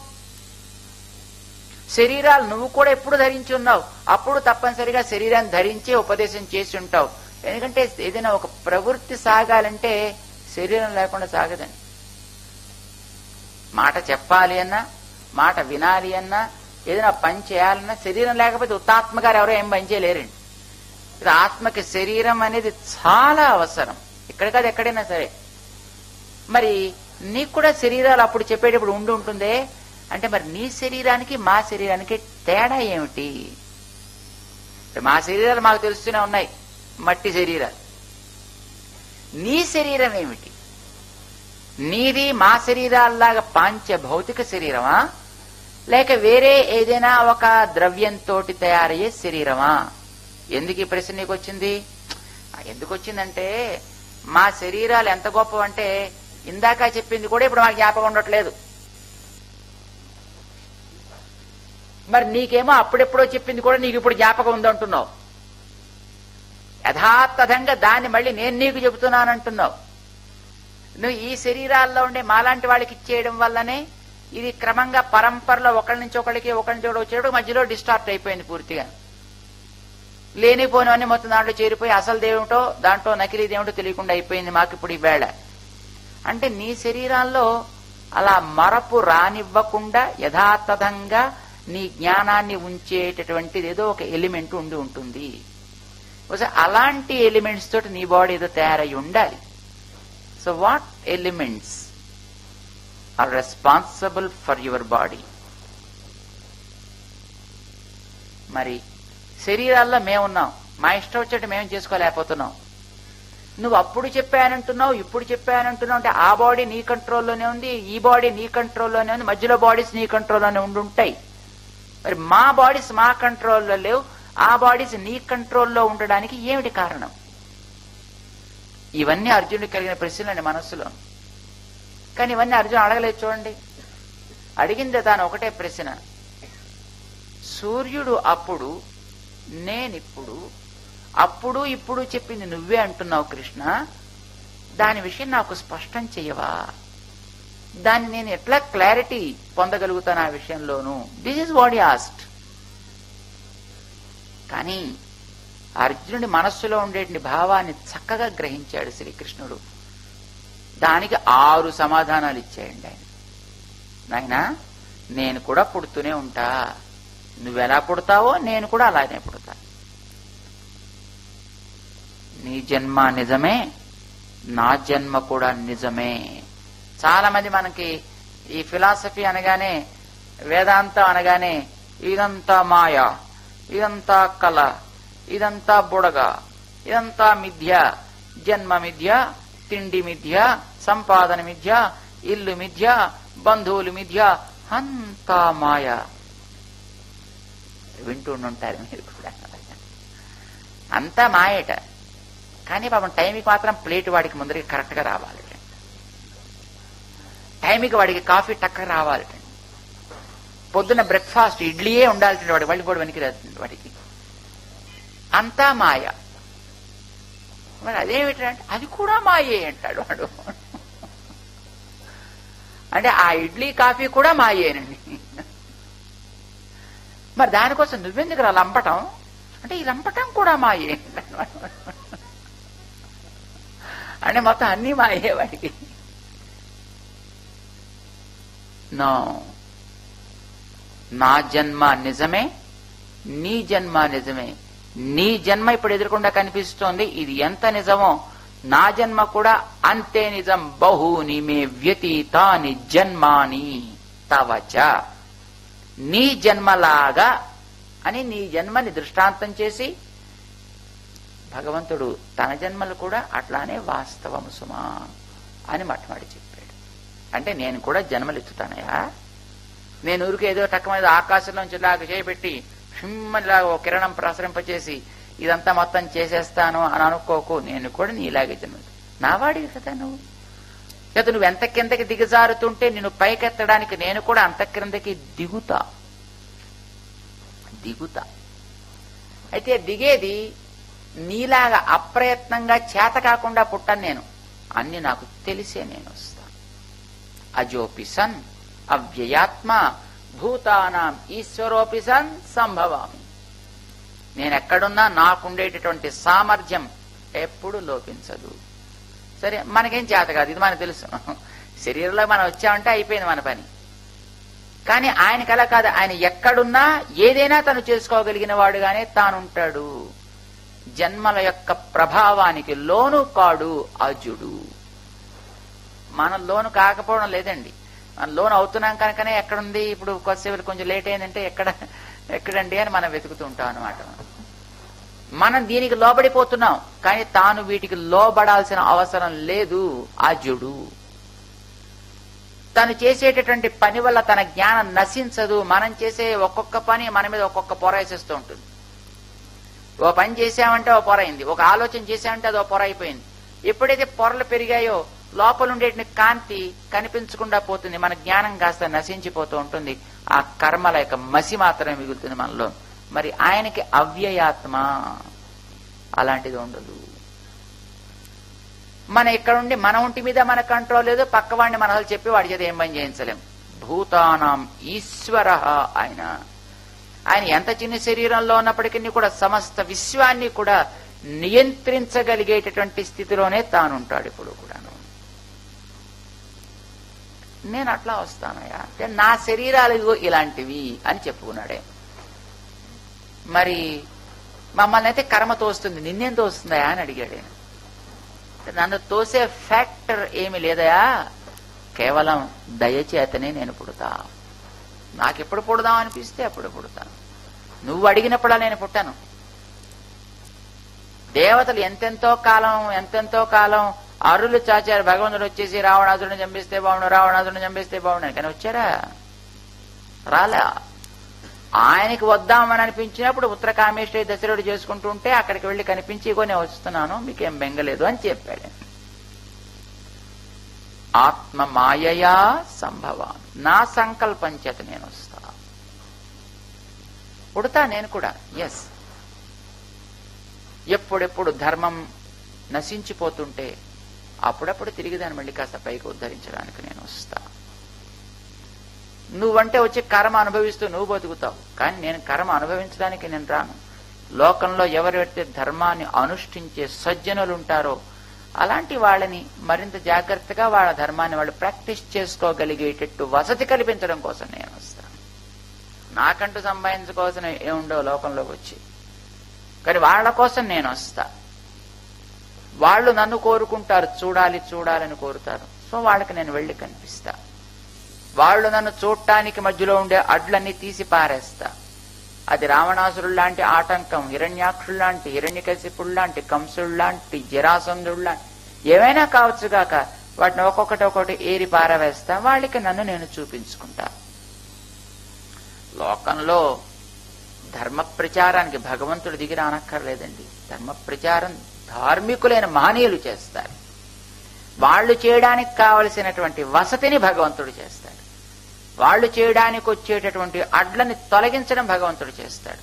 శరీరాలు నువ్వు కూడా ఎప్పుడు ధరించి ఉన్నావు, అప్పుడు తప్పనిసరిగా శరీరాన్ని ధరించే ఉపదేశం చేసి ఉంటావు. ఎందుకంటే ఏదైనా ఒక ప్రవృత్తి సాగాలంటే శరీరం లేకుండా సాగదండి. మాట చెప్పాలి అన్నా, మాట వినాలి అన్నా, ఏదైనా పని చేయాలన్నా శరీరం లేకపోతే ఉత్తాత్మ గారు ఎవరో ఏం పని చేయలేరండి. ఇది ఆత్మకి శరీరం అనేది చాలా అవసరం, ఇక్కడ కాదు ఎక్కడైనా సరే. మరి నీకు కూడా శరీరాలు అప్పుడు చెప్పేటప్పుడు ఉండి ఉంటుందే, అంటే మరి నీ శరీరానికి మా శరీరానికి తేడా ఏమిటి? మా శరీరాలు మాకు తెలుస్తూనే ఉన్నాయి, మట్టి శరీరాలు. నీ శరీరం ఏమిటి? నీది మా శరీరాల్లాగా పాంచ భౌతిక శరీరమా, లేక వేరే ఏదైనా ఒక ద్రవ్యంతో తయారయ్యే శరీరమా? ఎందుకు ఈ ప్రశ్న నీకు వచ్చింది? ఎందుకు వచ్చిందంటే మా శరీరాలు ఎంత గొప్పవంటే ఇందాక చెప్పింది కూడా ఇప్పుడు మాకు జ్ఞాపకం ఉండట్లేదు. మరి నీకేమో అప్పుడెప్పుడో చెప్పింది కూడా నీకు ఇప్పుడు జ్ఞాపకం ఉందంటున్నావు. యథాతథంగా దాన్ని మళ్ళీ నేను నీకు చెబుతున్నానంటున్నావు. నువ్వు ఈ శరీరాల్లో ఉండే మాలాంటి వాళ్ళకి ఇచ్చేయడం వల్లనే ఇది క్రమంగా పరంపరలో ఒకరి నుంచి ఒకరికి వచ్చేటప్పుడు మధ్యలో డిస్టార్ట్ అయిపోయింది పూర్తిగా. లేనిపోయినవన్నీ మొత్తం దాంట్లో చేరిపోయి అసలు దేవుటో దాంట్లో నకిలీ దేవుటో తెలియకుండా అయిపోయింది మాకు ఇప్పుడు ఈ వేళ. అంటే నీ శరీరాల్లో అలా మరపు రానివ్వకుండా యథాతథంగా నీ జ్ఞానాన్ని ఉంచేటటువంటిది ఏదో ఒక ఎలిమెంట్ ఉండి ఉంటుంది. అలాంటి ఎలిమెంట్స్ తోటి నీ బాడీ ఏదో తయారై ఉండాలి. So what elements are responsible for your body? మరి శరీరాల్లో మేమున్నాం, మా ఇష్టం వచ్చేట్టు మేము చేసుకోలేకపోతున్నాం. నువ్వు అప్పుడు చెప్పానంటున్నావు, ఇప్పుడు చెప్పానంటున్నావు, అంటే ఆ బాడీ నీ కంట్రోల్లోనే ఉంది, ఈ బాడీ నీ కంట్రోల్లోనే ఉంది, మధ్యలో బాడీస్ నీ కంట్రోల్లోనే ఉండుంటాయి. మరి మా బాడీస్ మా కంట్రోల్లో లేవు, ఆ బాడీస్ నీ కంట్రోల్లో ఉండడానికి ఏమిటి కారణం? ఇవన్నీ అర్జునుడికి కలిగిన ప్రశ్నలండి మనస్సులో. కానీ ఇవన్నీ అర్జునుడు అడగలేదు. చూడండి, అడిగింది తాను ఒకటే ప్రశ్న, సూర్యుడు అప్పుడు, నేనిప్పుడు, అప్పుడు ఇప్పుడు చెప్పింది నువ్వే అంటున్నావు కృష్ణ, దాని విషయం నాకు స్పష్టం చెయ్యవా? దాన్ని నేను ఎట్లా క్లారిటీ పొందగలుగుతాను ఆ విషయంలోనూ? This is what he asked. కానీ అర్జునుడి మనస్సులో ఉండేటువంటి భావాన్ని చక్కగా గ్రహించాడు శ్రీకృష్ణుడు. దానికి 6 సమాధానాలు ఇచ్చాయండి ఆయన. నాయనా, నేను కూడా పుడుతూనే ఉంటా, నువ్వెలా పుడతావో నేను కూడా అలానే పుడతా. నీ జన్మ నిజమే, నా జన్మ కూడా నిజమే. చాలా మంది మనకి ఈ ఫిలాసఫీ అనగానే, వేదాంతం అనగానే ఇదంతా మాయ, ఇదంతా కళ, ఇదంతా బుడగ, ఇదంతా మిథ్య, జన్మ మిథ్య, తిండి మిథ్య, సంపాదన మిథ్య, ఇల్లు మిథ్య, బంధువులు మిథ్య, అంతా మాయ వింటుంటారు మీరు కూడా. అంతా మాయట. కానీ పాపం టైంకి మాత్రం ప్లేట్ వాడికి ముందరికి కరెక్ట్ గా రావాలి, టైంకి వాడికి కాఫీ టక్క రావాలట, పొద్దున్న బ్రేక్ఫాస్ట్ ఇడ్లీయే ఉండాల్సింది వాడికి, వాళ్ళు కూడా వెనక్కి రాస్తుంది వాడికి. అంతా మాయ. మరి అదేమిటంటే అది కూడా మాయే అంటాడు వాడు. అంటే ఆ ఇడ్లీ కాఫీ కూడా మాయేనండి. మరి దానికోసం నువ్వెందుకు రా లంపటం అంటే ఈ లంపటం కూడా మాయే అంటే మొత్తం అన్ని మాయే వాడికి. నో, నా జన్మ నిజమే, నీ జన్మ నిజమే. నీ జన్మ ఇప్పుడు ఎదురుకుండా కనిపిస్తోంది, ఇది ఎంత నిజమో నా జన్మ కూడా అంతే నిజం. బహూని మే వ్యతీతాని జన్మాని తవచ. నీ జన్మలాగా అని నీ జన్మని దృష్టాంతం చేసి భగవంతుడు తన జన్మలు కూడా అట్లానే వాస్తవము సుమా అని మట్టమాడి చెప్పాడు. అంటే నేను కూడా జన్మలు ఎత్తుతానయా, నేను ఊరికి ఏదో టక్క మీద ఆకాశంలోంచి లాగా చేయబెట్టి సింహలాగా ఓ కిరణం ప్రసరింపచేసి ఇదంతా మొత్తం చేసేస్తాను అని అనుకోకు. నేను కూడా నీలాగే జన్మ, నావాడివి కదా నువ్వు. లేదా నువ్వు ఎంత కిందకి దిగజారుతుంటే నిన్ను పైకెత్తడానికి నేను కూడా అంత క్రిందకి దిగుతా. అయితే దిగేది నీలాగా అప్రయత్నంగా చేత కాకుండా పుట్టను నేను, అన్ని నాకు తెలిసే నేను వస్తాను. అజోపి సన్ అవ్యయాత్మ భూతానాం ఈశ్వరోపి సన్ సంభవామి. నేనెక్కడున్నా నాకుండేటటువంటి సామర్థ్యం ఎప్పుడు లోపించదు. సరే, మనకేం చేత కాదు, ఇది మనకు తెలుసు. శరీరంలో మనం వచ్చామంటే అయిపోయింది మన పని. కానీ ఆయనకి అలా కాదు, ఆయన ఎక్కడున్నా ఏదైనా తను చేసుకోగలిగిన వాడుగానే తానుంటాడు. జన్మల యొక్క ప్రభావానికి లోను కాడు అజుడు. మనం లోను కాకపోవడం లేదండి, మనం లోన్ అవుతున్నాం కనుకనే ఎక్కడుంది ఇప్పుడు కొద్దిసేపు కొంచెం లేట్ అయిందంటే ఎక్కడండి అని మనం వెతుకుతూ ఉంటాం అనమాట. మనం దీనికి లోబడిపోతున్నాం, కానీ తాను వీటికి లోబడాల్సిన అవసరం లేదు. అజుడు తను చేసేటటువంటి పని వల్ల తన జ్ఞానం నశించదు. మనం చేసే ఒక్కొక్క పని మన మీద ఒక్కొక్క పొర వేసేస్తూ ఉంటుంది. ఓ పని చేశామంటే ఓ పొర అయింది, ఒక ఆలోచన చేశామంటే అది ఓ పొర అయిపోయింది. ఎప్పుడైతే పొరలు పెరిగాయో లోపల ఉండేటి కాంతి కనిపించకుండా పోతుంది, మన జ్ఞానం కాస్త నశించిపోతూ ఉంటుంది. ఆ కర్మల యొక్క మసి మాత్రమే మిగులుతుంది మనలో. మరి ఆయనకి అవ్యయాత్మ అలాంటిది ఉండదు. మన ఎక్కడుండి మన ఒంటి మీద మన కంట్రోల్ లేదు, పక్కవాడిని మన అసలు చెప్పి వాడి చేత ఏం పని చేయించలేం. భూతానాం ఈశ్వర. ఆయన ఎంత చిన్న శరీరంలో ఉన్నప్పటికీ కూడా సమస్త విశ్వాన్ని కూడా నియంత్రించగలిగేటటువంటి స్థితిలోనే తానుంటాడు ఇప్పుడు కూడాను. నేను అట్లా వస్తానయ్యా అంటే నా శరీరాలు ఇలాంటివి అని చెప్పుకున్నాడే. మరి మమ్మల్ని అయితే కర్మ తోస్తుంది, నిన్నేం తోస్తుందయా అని అడిగాడే. నన్ను తోసే ఫ్యాక్టర్ ఏమి లేదయా, కేవలం దయచేతనే నేను పుడతా. నాకెప్పుడు పుడదాం అనిపిస్తే అప్పుడు పుడతాను. నువ్వు అడిగినప్పుడా నేను పుట్టాను. దేవతలు ఎంతెంతో కాలం అరులు చాచారు. భగవంతుడు వచ్చేసి రావణాసురుని చంపిస్తే బాగుండు, రావణాసురుని చంపిస్తే బాగుండు కానీ వచ్చారా? రాలే. ఆయనకి వద్దామని అనిపించినప్పుడు ఉత్తరకామేశ్వరి దశరుడు చేసుకుంటూ ఉంటే అక్కడికి వెళ్లి కనిపించి ఇగో నేను వస్తున్నాను, మీకేం బెంగలేదు అని చెప్పాడు. ఆత్మ మాయయా సంభవామి. నా సంకల్పం చేత నేను వస్తా, పుడతా నేను కూడా. ఎస్, ఎప్పుడెప్పుడు ధర్మం నశించిపోతుంటే అప్పుడప్పుడు తిరిగి దాన్ని మళ్ళీ కాస్త పైకి ఉద్ధరించడానికి నేను వస్తా. నువ్వంటే వచ్చి కర్మ అనుభవిస్తూ నువ్వు బతుకుతావు, కానీ నేను కర్మ అనుభవించడానికి నేను రాను. లోకంలో ఎవరైతే ధర్మాన్ని అనుష్ఠించే సజ్జనులు ఉంటారో అలాంటి వాళ్ళని మరింత జాగ్రత్తగా వాళ్ళ ధర్మాన్ని వాళ్ళు ప్రాక్టీస్ చేసుకోగలిగేటట్టు వసతి కల్పించడం కోసం నేను వస్తాను. నాకంటూ సంపాదించుకోవాల్సిన ఏముండవు లోకంలోకి వచ్చి. కానీ వాళ్ల కోసం నేను వస్తా. వాళ్ళు నన్ను కోరుకుంటారు, చూడాలి చూడాలని కోరుతారు. సో వాళ్ళకి నేను వెళ్లి కనిపిస్తా. వాళ్ళు నన్ను చూడటానికి మధ్యలో ఉండే అడ్లన్నీ తీసి పారేస్తా. అది రావణాసురుడు లాంటి ఆటంకం, హిరణ్యాక్షుడు లాంటి, హిరణ్యకశిపుడు లాంటి, కంసుడు లాంటి, జరాసంధుడు లాంటి ఏవైనా కావచ్చుగాక, వాటిని ఒక్కొక్కటి ఏరి పారవేస్తా. వాళ్ళకి నన్ను నేను చూపించుకుంటా. లోకంలో ధర్మ ప్రచారానికి భగవంతుడు దిగి రానక్కర్లేదండి. ధర్మ ప్రచారం ధార్మికులైన మహనీయులు చేస్తారు. వాళ్ళు చేయడానికి కావలసినటువంటి వసతిని భగవంతుడు చేస్తాడు. వాళ్ళు చేయడానికి వచ్చేటటువంటి అడ్లని తొలగించడం భగవంతుడు చేస్తాడు.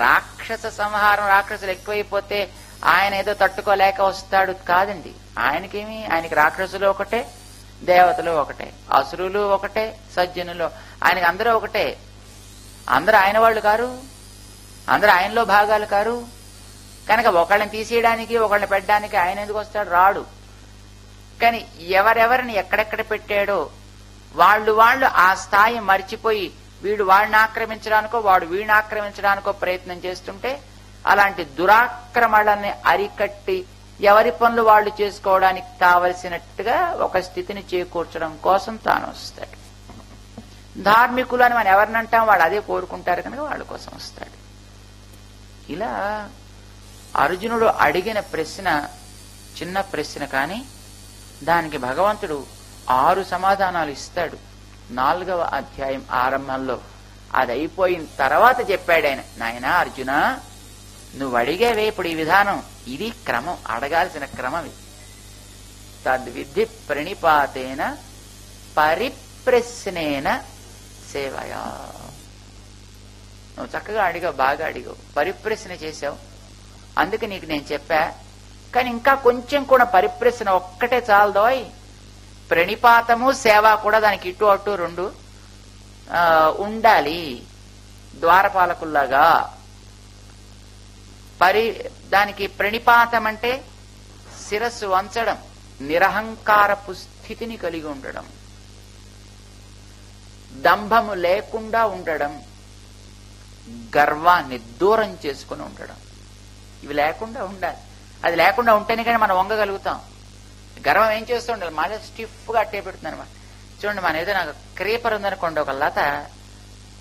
రాక్షస సంహారం, రాక్షసులు ఎక్కువైపోతే ఆయన ఏదో తట్టుకోలేక వస్తాడు కాదండి. ఆయనకి రాక్షసులు ఒకటే, దేవతలు ఒకటే, అసురులు ఒకటే, సజ్జనులు, ఆయనకి అందరూ ఒకటే. అందరూ ఆయన వాళ్ళు కారు, అందరూ ఆయనలో భాగాలు కారు. కనుక ఒకళ్ళని తీసేయడానికి ఒకళ్ళని పెట్టడానికి ఆయన ఎందుకు వస్తాడు? రాడు. కానీ ఎవరెవరిని ఎక్కడెక్కడ పెట్టాడో వాళ్ళు ఆ స్థాయి మర్చిపోయి వీడు వాడిని ఆక్రమించడానికో వాడు వీడిని ఆక్రమించడానికో ప్రయత్నం చేస్తుంటే అలాంటి దురాక్రమణని అరికట్టి ఎవరి పనులు వాళ్ళు చేసుకోవడానికి కావలసినట్టుగా ఒక స్థితిని చేకూర్చడం కోసం తాను వస్తాడు. ధార్మికులు అని మనం ఎవరినంటాం, వాళ్ళు అదే కోరుకుంటారు కనుక వాళ్ళ కోసం వస్తాడు. ఇలా అర్జునుడు అడిగిన ప్రశ్న చిన్న ప్రశ్న, కానీ దానికి భగవంతుడు 6 సమాధానాలు ఇస్తాడు. 4వ అధ్యాయం ఆరంభంలో అది అయిపోయిన తర్వాత చెప్పాడు ఆయన, నాయనా అర్జున, నువ్వు అడిగేవే ఇప్పుడు ఈ విధానం, ఇది క్రమం, అడగాల్సిన క్రమం ఇది. తద్విధి ప్రణిపాతేన పరిప్రశ్నేన సేవయా. నువ్వు చక్కగా అడిగావు, బాగా అడిగావు, పరిప్రశ్న చేశావు, అందుకే నీకు నేను చెప్పా. కానీ ఇంకా కొంచెం కూడా పరిప్రశ్న ఒక్కటే చాలదోయ్. ప్రణిపాతము సేవ కూడా దానికి ఇటు అటు 2 ఉండాలి. ద్వారపాలకుల్లాగా దానికి ప్రణిపాతం అంటే శిరస్సు వంచడం, నిరహంకారపు స్థితిని కలిగి ఉండడం, దంభము లేకుండా ఉండడం, గర్వాన్ని దూరం చేసుకుని ఉండడం. ఇవి లేకుండా ఉండాలి. అది లేకుండా ఉంటేనే కానీ మనం వంగగలుగుతాం. గర్వం ఏం చేస్తూ ఉండాలి, మళ్ళీ స్టిఫ్ గా అట్టే పెడుతుంది అనమాట. చూడండి, మన ఏదైనా క్రీపర్ ఉందనుకోండి, ఒక లత,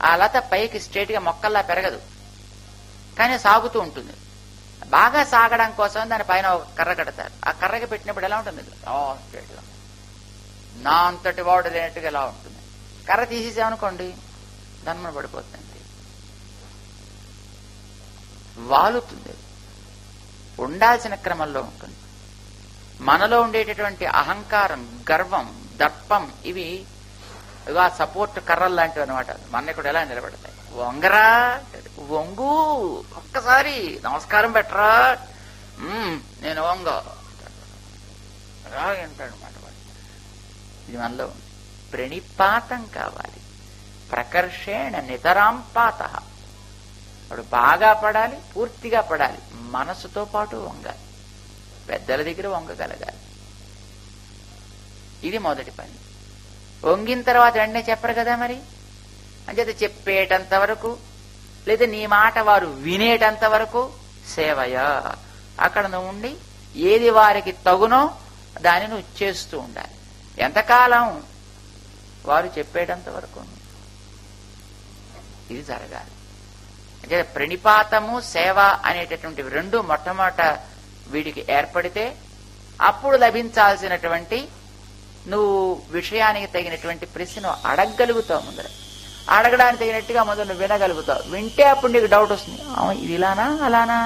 ఆ లత పైకి స్ట్రేట్ గా మొక్కల్లా పెరగదు, కానీ సాగుతూ ఉంటుంది. బాగా సాగడం కోసం దాని పైన ఒక కర్ర కడతారు. ఆ కర్రకి పెట్టినప్పుడు ఎలా ఉంటుంది? స్ట్రేట్ గా, నా అంతటి వాడు లేనట్టుగా ఎలా ఉంటుంది. కర్ర తీసేసామనుకోండి, దాని పడిపోతుంది, వాలుతుంది. ఉండాల్సిన క్రమంలో ఉంటుంది. మనలో ఉండేటటువంటి అహంకారం, గర్వం, దర్పం, ఇవి సపోర్ట్ కర్రలు లాంటివి అనమాట. మన ఇక్కడ ఎలా నిలబడతాయి? వంగరా, వంగు, ఒక్కసారి నమస్కారం పెట్టరా, నేను వంగ అంటాడు మాట. ఇది మనలో ప్రణిపాతం కావాలి. ప్రకర్షేణ నితరాం పాత. వాడు బాగా పడాలి, పూర్తిగా పడాలి, మనసుతో పాటు వంగాలి, పెద్దల దగ్గర వంగగలగాలి. ఇది మొదటి పని. వంగిన తర్వాత వెంటనే చెప్పరు కదా మరి. అంచేత చెప్పేటంత వరకు, లేదా నీ మాట వారు వినేటంత వరకు సేవయ. అక్కడ నువ్వు ఉండి ఏది వారికి తగునో దాన్ని నువ్వు చేస్తూ ఉండాలి. ఎంతకాలం? వారు చెప్పేటంత వరకు ఇది జరగాలి. అంటే ప్రణిపాతము, సేవ అనేటటువంటివి 2 మొట్టమొదట వీడికి ఏర్పడితే అప్పుడు లభించాల్సినటువంటి నువ్వు విషయానికి తగినటువంటి ప్రశ్న అడగగలుగుతావు. ముందర అడగడానికి తగినట్టుగా మొదలు నువ్వు వినగలుగుతావు. వింటే అప్పుడు నీకు డౌట్ వస్తుంది, ఇది ఇలానా అలానా,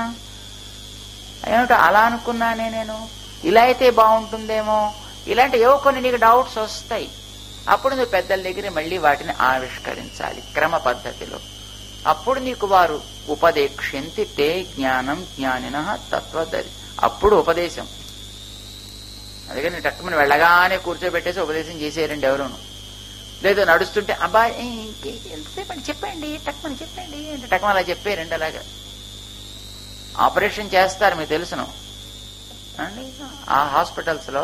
ఏమిటో అలా అనుకున్నానే నేను, ఇలా అయితే బాగుంటుందేమో, ఇలాంటి ఏవో కొన్ని నీకు డౌట్స్ వస్తాయి. అప్పుడు నువ్వు పెద్దల దగ్గర మళ్ళీ వాటిని ఆవిష్కరించాలి క్రమ పద్ధతిలో. అప్పుడు నీకు వారు ఉపదేక్ష్యంతి తే జ్ఞానం జ్ఞానినః తత్వదర్శి. అప్పుడు ఉపదేశం. అందుకని టక్కుమని వెళ్ళగానే కూర్చోబెట్టేసి ఉపదేశం చేసేయండి ఎవరును. లేదు నడుస్తుంటే అబ్బాయి ఎంతసేపు అని చెప్పండి, టక్కుమని చెప్పండి అంటే టక్కుమని అలా చెప్పారండి. అలాగా ఆపరేషన్ చేస్తారు, మీకు తెలుసును అండి. ఆ హాస్పిటల్స్ లో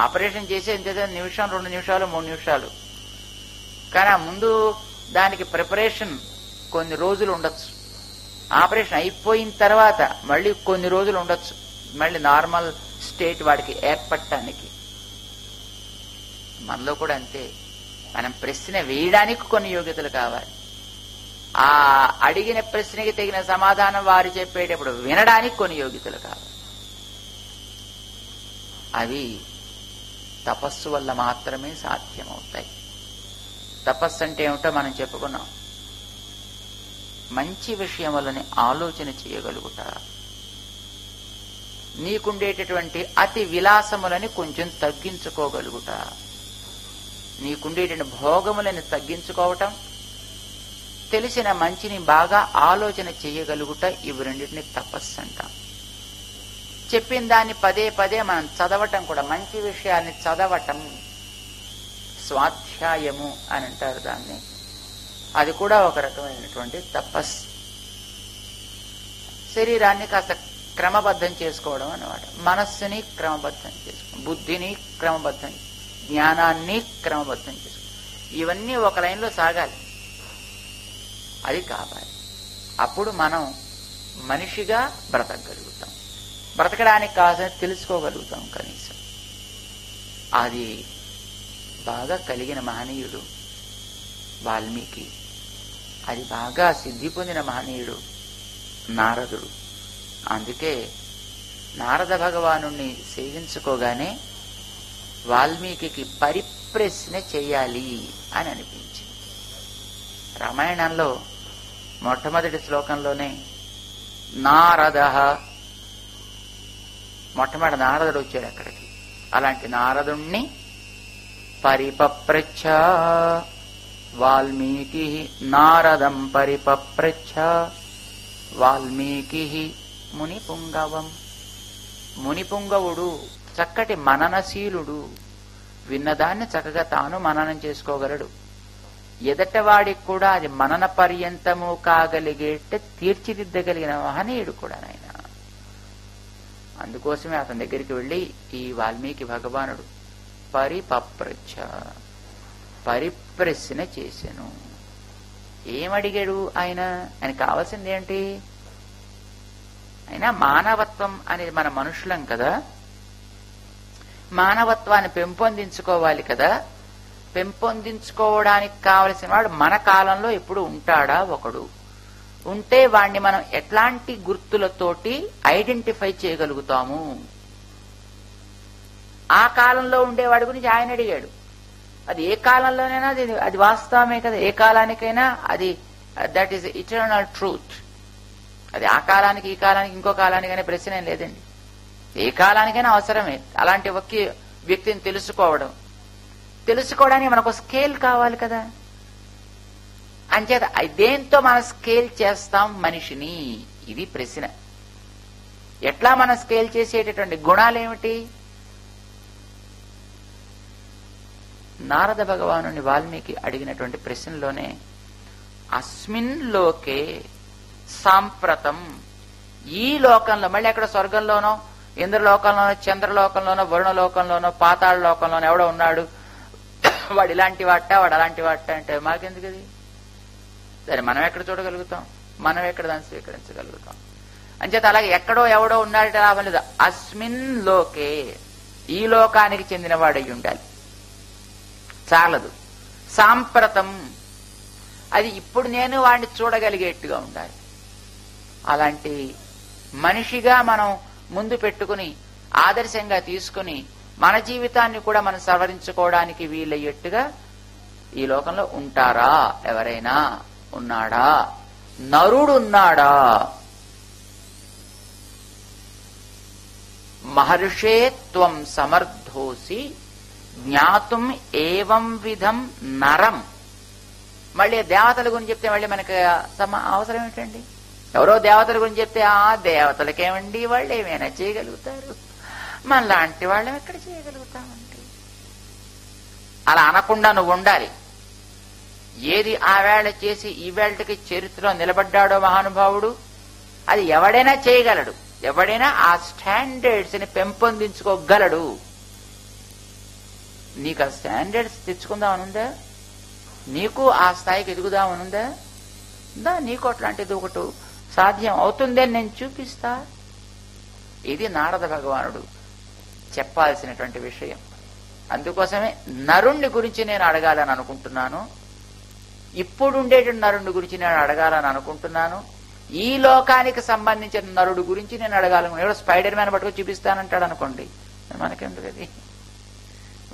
ఆపరేషన్ చేసే నిమిషం, 2 నిమిషాలు, 3 నిమిషాలు. కానీ ఆ ముందు దానికి ప్రిపరేషన్ కొన్ని రోజులు ఉండొచ్చు, ఆపరేషన్ అయిపోయిన తర్వాత మళ్ళీ కొన్ని రోజులు ఉండొచ్చు, మళ్ళీ నార్మల్ స్టేట్ వాడికి ఏర్పడటానికి. మనలో కూడా అంతే. మనం ప్రశ్న వేయడానికి కొన్ని యోగ్యతలు కావాలి, ఆ అడిగిన ప్రశ్నకి తగిన సమాధానం వారు చెప్పేటప్పుడు వినడానికి కొన్ని యోగ్యతలు కావాలి. అవి తపస్సు వల్ల మాత్రమే సాధ్యమవుతాయి. తపస్సు అంటే ఏమిటో మనం చెప్పుకున్నాం. మంచి విషయములని ఆలోచన చేయగలుగుట, నీకుండేటటువంటి అతి విలాసములని కొంచెం తగ్గించుకోగలుగుట, నీకుండేటువంటి భోగములని తగ్గించుకోవటం, తెలిసిన మంచిని బాగా ఆలోచన చేయగలుగుట, ఇవి రెండింటిని తపస్సు అంటాం. చెప్పిన దాన్ని పదే పదే మనం చదవటం కూడా, మంచి విషయాల్ని చదవటం స్వాధ్యాయము అని అంటారు దాన్ని. అది కూడా ఒక రకమైనటువంటి తపస్సు. శరీరాన్ని కాస్త క్రమబద్ధం చేసుకోవడం అన్నమాట. మనస్సుని క్రమబద్ధం చేసుకోవడం, బుద్ధిని క్రమబద్ధం, జ్ఞానాన్ని క్రమబద్ధం చేసుకోవడం, ఇవన్నీ ఒక లైన్లో సాగాలి. అది కావాలి. అప్పుడు మనం మనిషిగా బ్రతకగలుగుతాం. బ్రతకడానికి కావాల్సిన తెలుసుకోగలుగుతాం కనీసం. అది బాగా కలిగిన మహనీయుడు వాల్మీకి, అది బాగా సిద్ధి పొందిన మహనీయుడు నారదుడు. అందుకే నారద భగవాను సేవించుకోగానే వాల్మీకి పరిప్రశ్న చేయాలి అని అనిపించింది. రామాయణంలో మొట్టమొదటి శ్లోకంలోనే నారద, మొట్టమొదటి నారదుడు వచ్చాడు అక్కడికి. అలాంటి నారదుణ్ణి పరిపప్రచ్ఛ వాల్మీకి నారదం పరిపప్రచ్ఛ వాల్మీకి మునిపుంగవం. మునిపుంగవుడు చక్కటి మననశీలుడు, విన్నదాన్ని చక్కగా తాను మననం చేసుకోగలడు. ఎదటవాడికి కూడా అది మనన పర్యంతము కాగలిగేట తీర్చిదిద్దగలిగిన మహనీయుడు కూడా నాయన. అందుకోసమే అతని దగ్గరికి వెళ్ళి ఈ వాల్మీకి భగవానుడు పరిపప్రచ్ఛ, పరిప్రశ్న చేశాను. ఏమడిగాడు ఆయన? ఆయనకు కావాల్సింది ఏంటి? అయినా మానవత్వం అనేది మన మనుషులం కదా, మానవత్వాన్ని పెంపొందించుకోవాలి కదా. పెంపొందించుకోవడానికి కావలసిన వాడు మన కాలంలో ఎప్పుడు ఉంటాడా? ఒకడు ఉంటే వాణ్ణి మనం ఎట్లాంటి గుర్తులతోటి ఐడెంటిఫై చేయగలుగుతాము? ఆ కాలంలో ఉండేవాడి గురించి ఆయన అడిగాడు. అది ఏ కాలంలోనైనా అది వాస్తవమే కదా. ఏ కాలానికైనా అది దట్ ఈస్ ఇటర్నల్ ట్రూత్. అది ఆ కాలానికి ఈ కాలానికి ఇంకో కాలానికి అనే ప్రశ్న ఏం లేదండి. ఏ కాలానికైనా అవసరమే అలాంటి ఒక్క వ్యక్తిని తెలుసుకోవడం. తెలుసుకోవడానికి మనకు స్కేల్ కావాలి కదా. అంచేత దేంతో మనం స్కేల్ చేస్తాం మనిషిని? ఇది ప్రశ్న. ఎట్లా మనం స్కేల్ చేసేటటువంటి గుణాలు ఏమిటి? నారద భగవాను వాల్మీకి అడిగినటువంటి ప్రశ్నలోనే అస్మిన్ లోకే సాంప్రతం, ఈ లోకంలో, మళ్ళీ ఎక్కడ స్వర్గంలోనో ఇంద్రలోకంలోనో చంద్రలోకంలోనో వరుణలోకంలోనో పాతాళ లోకంలోనో ఎవడో ఉన్నాడు, వాడు ఇలాంటి వాట వాడు అలాంటి వాట అంటే మాకెందుకు? అది సరే, మనం ఎక్కడ చూడగలుగుతాం? మనం ఎక్కడ దాన్ని స్వీకరించగలుగుతాం? అంచేత అలాగే ఎక్కడో ఎవడో ఉన్నాడంటే లాభం లేదు. అస్మిన్ లోకే, ఈ లోకానికి చెందిన వాడై ఉండాలి, చాలదు. సాంప్రతం, అది ఇప్పుడు నేను వాడిని చూడగలిగేట్టుగా ఉండాలి. అలాంటి మనిషిగా మనం ముందు పెట్టుకుని ఆదర్శంగా తీసుకుని మన జీవితాన్ని కూడా మనం సవరించుకోవడానికి వీలయ్యేట్టుగా ఈ లోకంలో ఉంటారా? ఎవరైనా ఉన్నాడా? నరుడున్నాడా? మహర్షే త్వం సమర్థోసి జ్ఞాతుం ఏవం విధం నరం. మళ్ళీ దేవతల గురించి చెప్తే మళ్ళీ మనకు అవసరం ఏంటండి? ఎవరో దేవతల గురించి చెప్తే ఆ దేవతలకేమండి, వాళ్ళు ఏమైనా చేయగలుగుతారు, మనలాంటి వాళ్ళం ఎక్కడ చేయగలుగుతామండి? అలా అనకుండా నువ్వు ఉండాలి. ఏది ఆ వేళ చేసి ఈ వేళకి చరిత్రలో నిలబడ్డాడో మహానుభావుడు, అది ఎవడైనా చేయగలడు. ఎవడైనా ఆ స్టాండర్డ్స్ ని పెంపొందించుకోగలడు. నీకు ఆ స్టాండర్డ్స్ తెచ్చుకుందామనుందా? నీకు ఆ స్థాయికి ఎదుగుదామనుందా? దా, నీకు అట్లాంటిది ఒకటి సాధ్యం అవుతుంది అని నేను చూపిస్తా. ఇది నారద భగవానుడు చెప్పాల్సినటువంటి విషయం. అందుకోసమే నరుణ్ణి గురించి నేను అడగాలని అనుకుంటున్నాను. ఇప్పుడుండేటువంటి నరుణ్ణి గురించి నేను అడగాలని అనుకుంటున్నాను. ఈ లోకానికి సంబంధించిన నరుడు గురించి నేను అడగాలను. ఎవడో స్పైడర్ మ్యాన్ పట్టుకొని చూపిస్తానంటాడు అనుకోండి, మనకెందుకు అది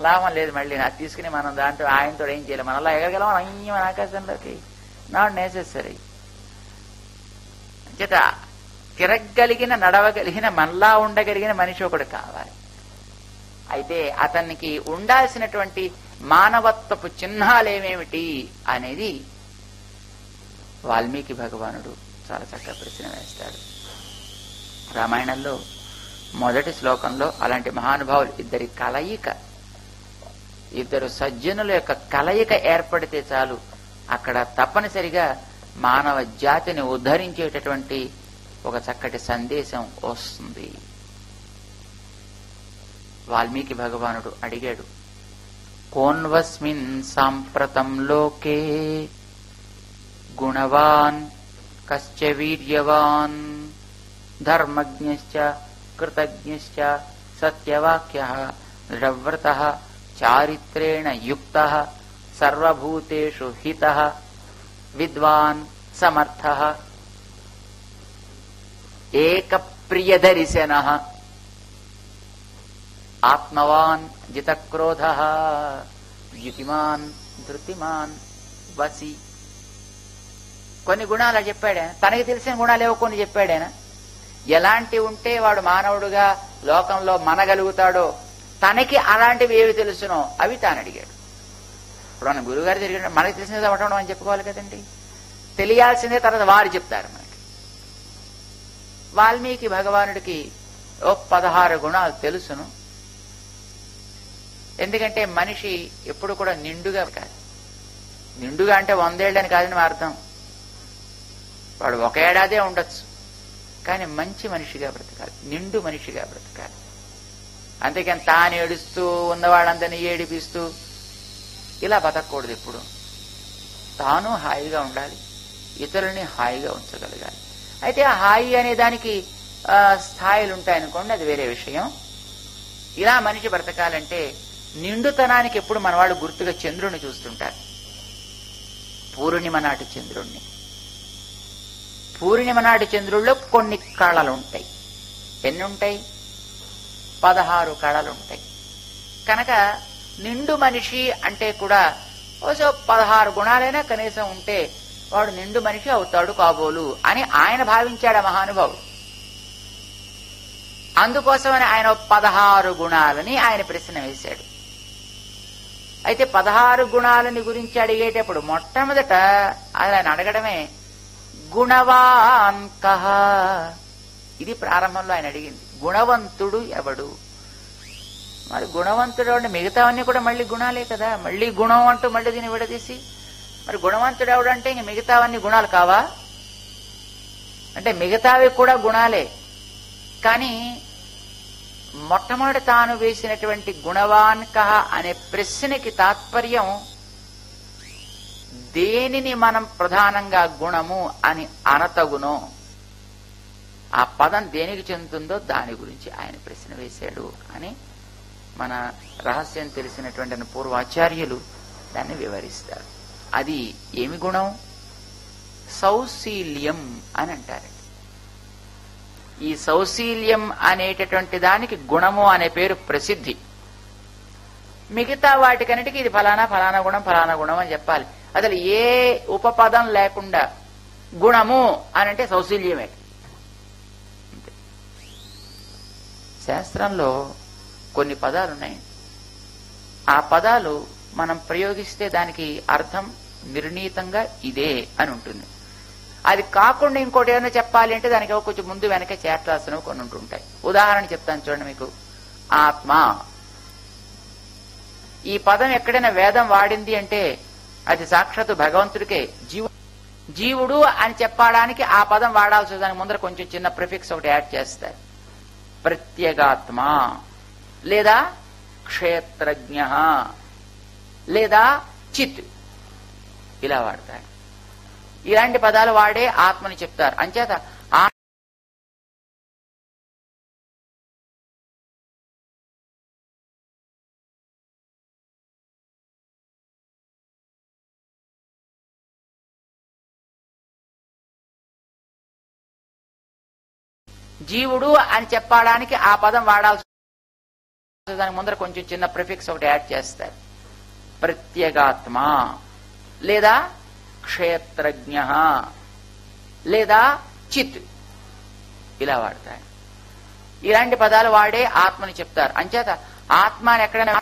లాభం లేదు. మళ్ళీ అది తీసుకుని మనం దాంట్లో ఆయనతో ఏం చేయాలి? మనలా ఎగరగలం అయ్యం ఆకాశంలోకి? Not necessary. చేత తిరగలిగిన, నడవగలిగిన, మనలా ఉండగలిగిన మనిషి ఒకడు కావాలి. అయితే అతనికి ఉండాల్సినటువంటి మానవత్వపు చిహ్నాలేమేమిటి అనేది వాల్మీకి భగవానుడు చాలా చక్కగా ప్రశ్న వేస్తాడు. రామాయణంలో మొదటి శ్లోకంలో అలాంటి మహానుభావులు ఇద్దరి కలయిక, ఇద్దరు సజ్జనుల యొక్క కలయిక ఏర్పడితే చాలు, అక్కడ తప్పనిసరిగా మానవ జాతిని ఉద్ధరించేటటువంటి ఒక చక్కటి సందేశం వస్తుంది. వాల్మీకి భగవానుడు అడిగాడు, కోన్వస్మిన్ సాంప్రతం లోకే గుణవాన్ కశ్చ వీర్యవాన్ ధర్మజ్ఞశ్చ కృతజ్ఞశ్చ సత్యవాక్యః దృఢవ్రతః చారిత్రేణ యుక్తః సర్వభూతేషు హితః విద్వాన్ సమర్థః ఏకప్రియదర్శనః ఆత్మవాన్ జితక్రోధః యుతిమాన్ ధృతిమాన్ వసి. కొన్ని గుణాలు చెప్పాడా? తనకి తెలిసిన గుణాలేవో కొన్ని చెప్పాడేనా? ఎలాంటి ఉంటే వాడు మానవుడుగా లోకంలో మనగలుగుతాడో, తనకి అలాంటివి ఏవి తెలుసునో అవి తాను అడిగాడు. ఇప్పుడు మన గురువుగారు జరిగిన మనకి తెలిసినది అవటం అని చెప్పుకోవాలి కదండి. తెలియాల్సిందే తర్వాత వారు చెప్తారు మనకి. వాల్మీకి భగవానుడికి 16 గుణాలు తెలుసును. ఎందుకంటే మనిషి ఎప్పుడు కూడా నిండుగా కాదు. నిండుగా అంటే 100 ఏళ్ళని కాదని మా అర్థం. వాడు 1 ఏడాదే ఉండొచ్చు, కానీ మంచి మనిషిగా బ్రతకాలి, నిండు మనిషిగా బ్రతకాలి. అంతేకాని తాను ఏడుస్తూ ఉన్నవాళ్ళందరినీ ఏడిపిస్తూ ఇలా బతకూడదు. ఎప్పుడు తాను హాయిగా ఉండాలి, ఇతరుల్ని హాయిగా ఉంచగలగాలి. అయితే ఆ హాయి అనే దానికి స్థాయిలు ఉంటాయనుకోండి, అది వేరే విషయం. ఇలా మనిషి బ్రతకాలంటే నిండుతనానికి ఎప్పుడు మనవాళ్ళు గుర్తుగా చంద్రుణ్ణి చూస్తుంటారు. పూర్ణిమ నాటి చంద్రుణ్ణి. పూర్ణిమ నాటి చంద్రుల్లో కొన్ని కళలుంటాయి. ఎన్ని ఉంటాయి? 16 కళలుంటాయి. కనుక నిండు మనిషి అంటే కూడా 16 గుణాలైనా కనీసం ఉంటే వాడు నిండు మనిషి అవుతాడు కాబోలు అని ఆయన భావించాడు ఆ మహానుభావుడు. అందుకోసమని ఆయన 16 గుణాలని ఆయన ప్రశ్న వేశాడు. అయితే 16 గుణాలని గురించి అడిగేటప్పుడు మొట్టమొదట ఆయన అడగడమే గుణవాన్ కః. ఇది ప్రారంభంలో ఆయన అడిగింది. గుణవంతుడు ఎవడు? మరి గుణవంతుడు అంటే మిగతావన్నీ కూడా మళ్ళీ గుణాలే కదా. మళ్ళీ గుణం అంటూ మళ్ళీ దీన్ని విడదీసి మరి గుణవంతుడు ఎవడంటే ఇంక మిగతావన్నీ గుణాలు కావా? అంటే మిగతావి కూడా గుణాలే, కానీ మొట్టమొదటి తాను వేసినటువంటి గుణవాన్ కః అనే ప్రశ్నకి తాత్పర్యం దేనిని మనం ప్రధానంగా గుణము అని అనతగునో, ఆ పదం దేనికి చెందుతుందో దాని గురించి ఆయన ప్రశ్న వేశాడు అని మన రహస్యం తెలిసినటువంటి పూర్వాచార్యులు దాన్ని వివరిస్తారు. అది ఏమి గుణం? సౌశీల్యం అని అంటారు. ఈ సౌశీల్యం అనేటటువంటి దానికి గుణము అనే పేరు ప్రసిద్ధి. మిగతా వాటికన్నిటికీ ఇది ఫలానా ఫలానా గుణం ఫలానా గుణం అని చెప్పాలి. అసలు ఏ ఉపపదం లేకుండా గుణము అని అంటే సౌశీల్యమే. శాస్త్రంలో కొన్ని పదాలు ఉన్నాయి. ఆ పదాలు మనం ప్రయోగిస్తే దానికి అర్థం నిర్ణీతంగా ఇదే అని ఉంటుంది. అది కాకుండా ఇంకోటి ఏమైనా చెప్పాలి అంటే దానికి కొంచెం ముందు వెనక చేర్చాల్సినవి కొన్ని ఉంటుంటాయి. ఉదాహరణ చెప్తాను చూడండి మీకు. ఆత్మ, ఈ పదం ఎక్కడైనా వేదం వాడింది అంటే అది సాక్షాత్తు భగవంతుడికే. జీవుడు అని చెప్పడానికి ఆ పదం వాడాల్సి దానికి ముందర కొంచెం చిన్న ప్రిఫిక్స్ ఒకటి యాడ్ చేస్తారు. ప్రత్యేగాత్మ లేదా క్షేత్రజ్ఞ లేదా చిత్. ఇలా వాడతారు. ఇలాంటి పదాలు వాడే ఆత్మని చెప్తారు. అంచేత జీవుడు అని చెప్పడానికి ఆ పదం వాడాల్సి, దానికి ముందర కొంచెం చిన్న ప్రిఫిక్స్ ఒకటి యాడ్ చేస్తారు. ప్రత్యేగాత్మ లేదా క్షేత్రజ్ఞ లేదా చిత్ ఇలా వాడతారు. ఇలాంటి పదాలు వాడే ఆత్మని చెప్తారు. అంచేత ఆత్మ అని ఎక్కడైనా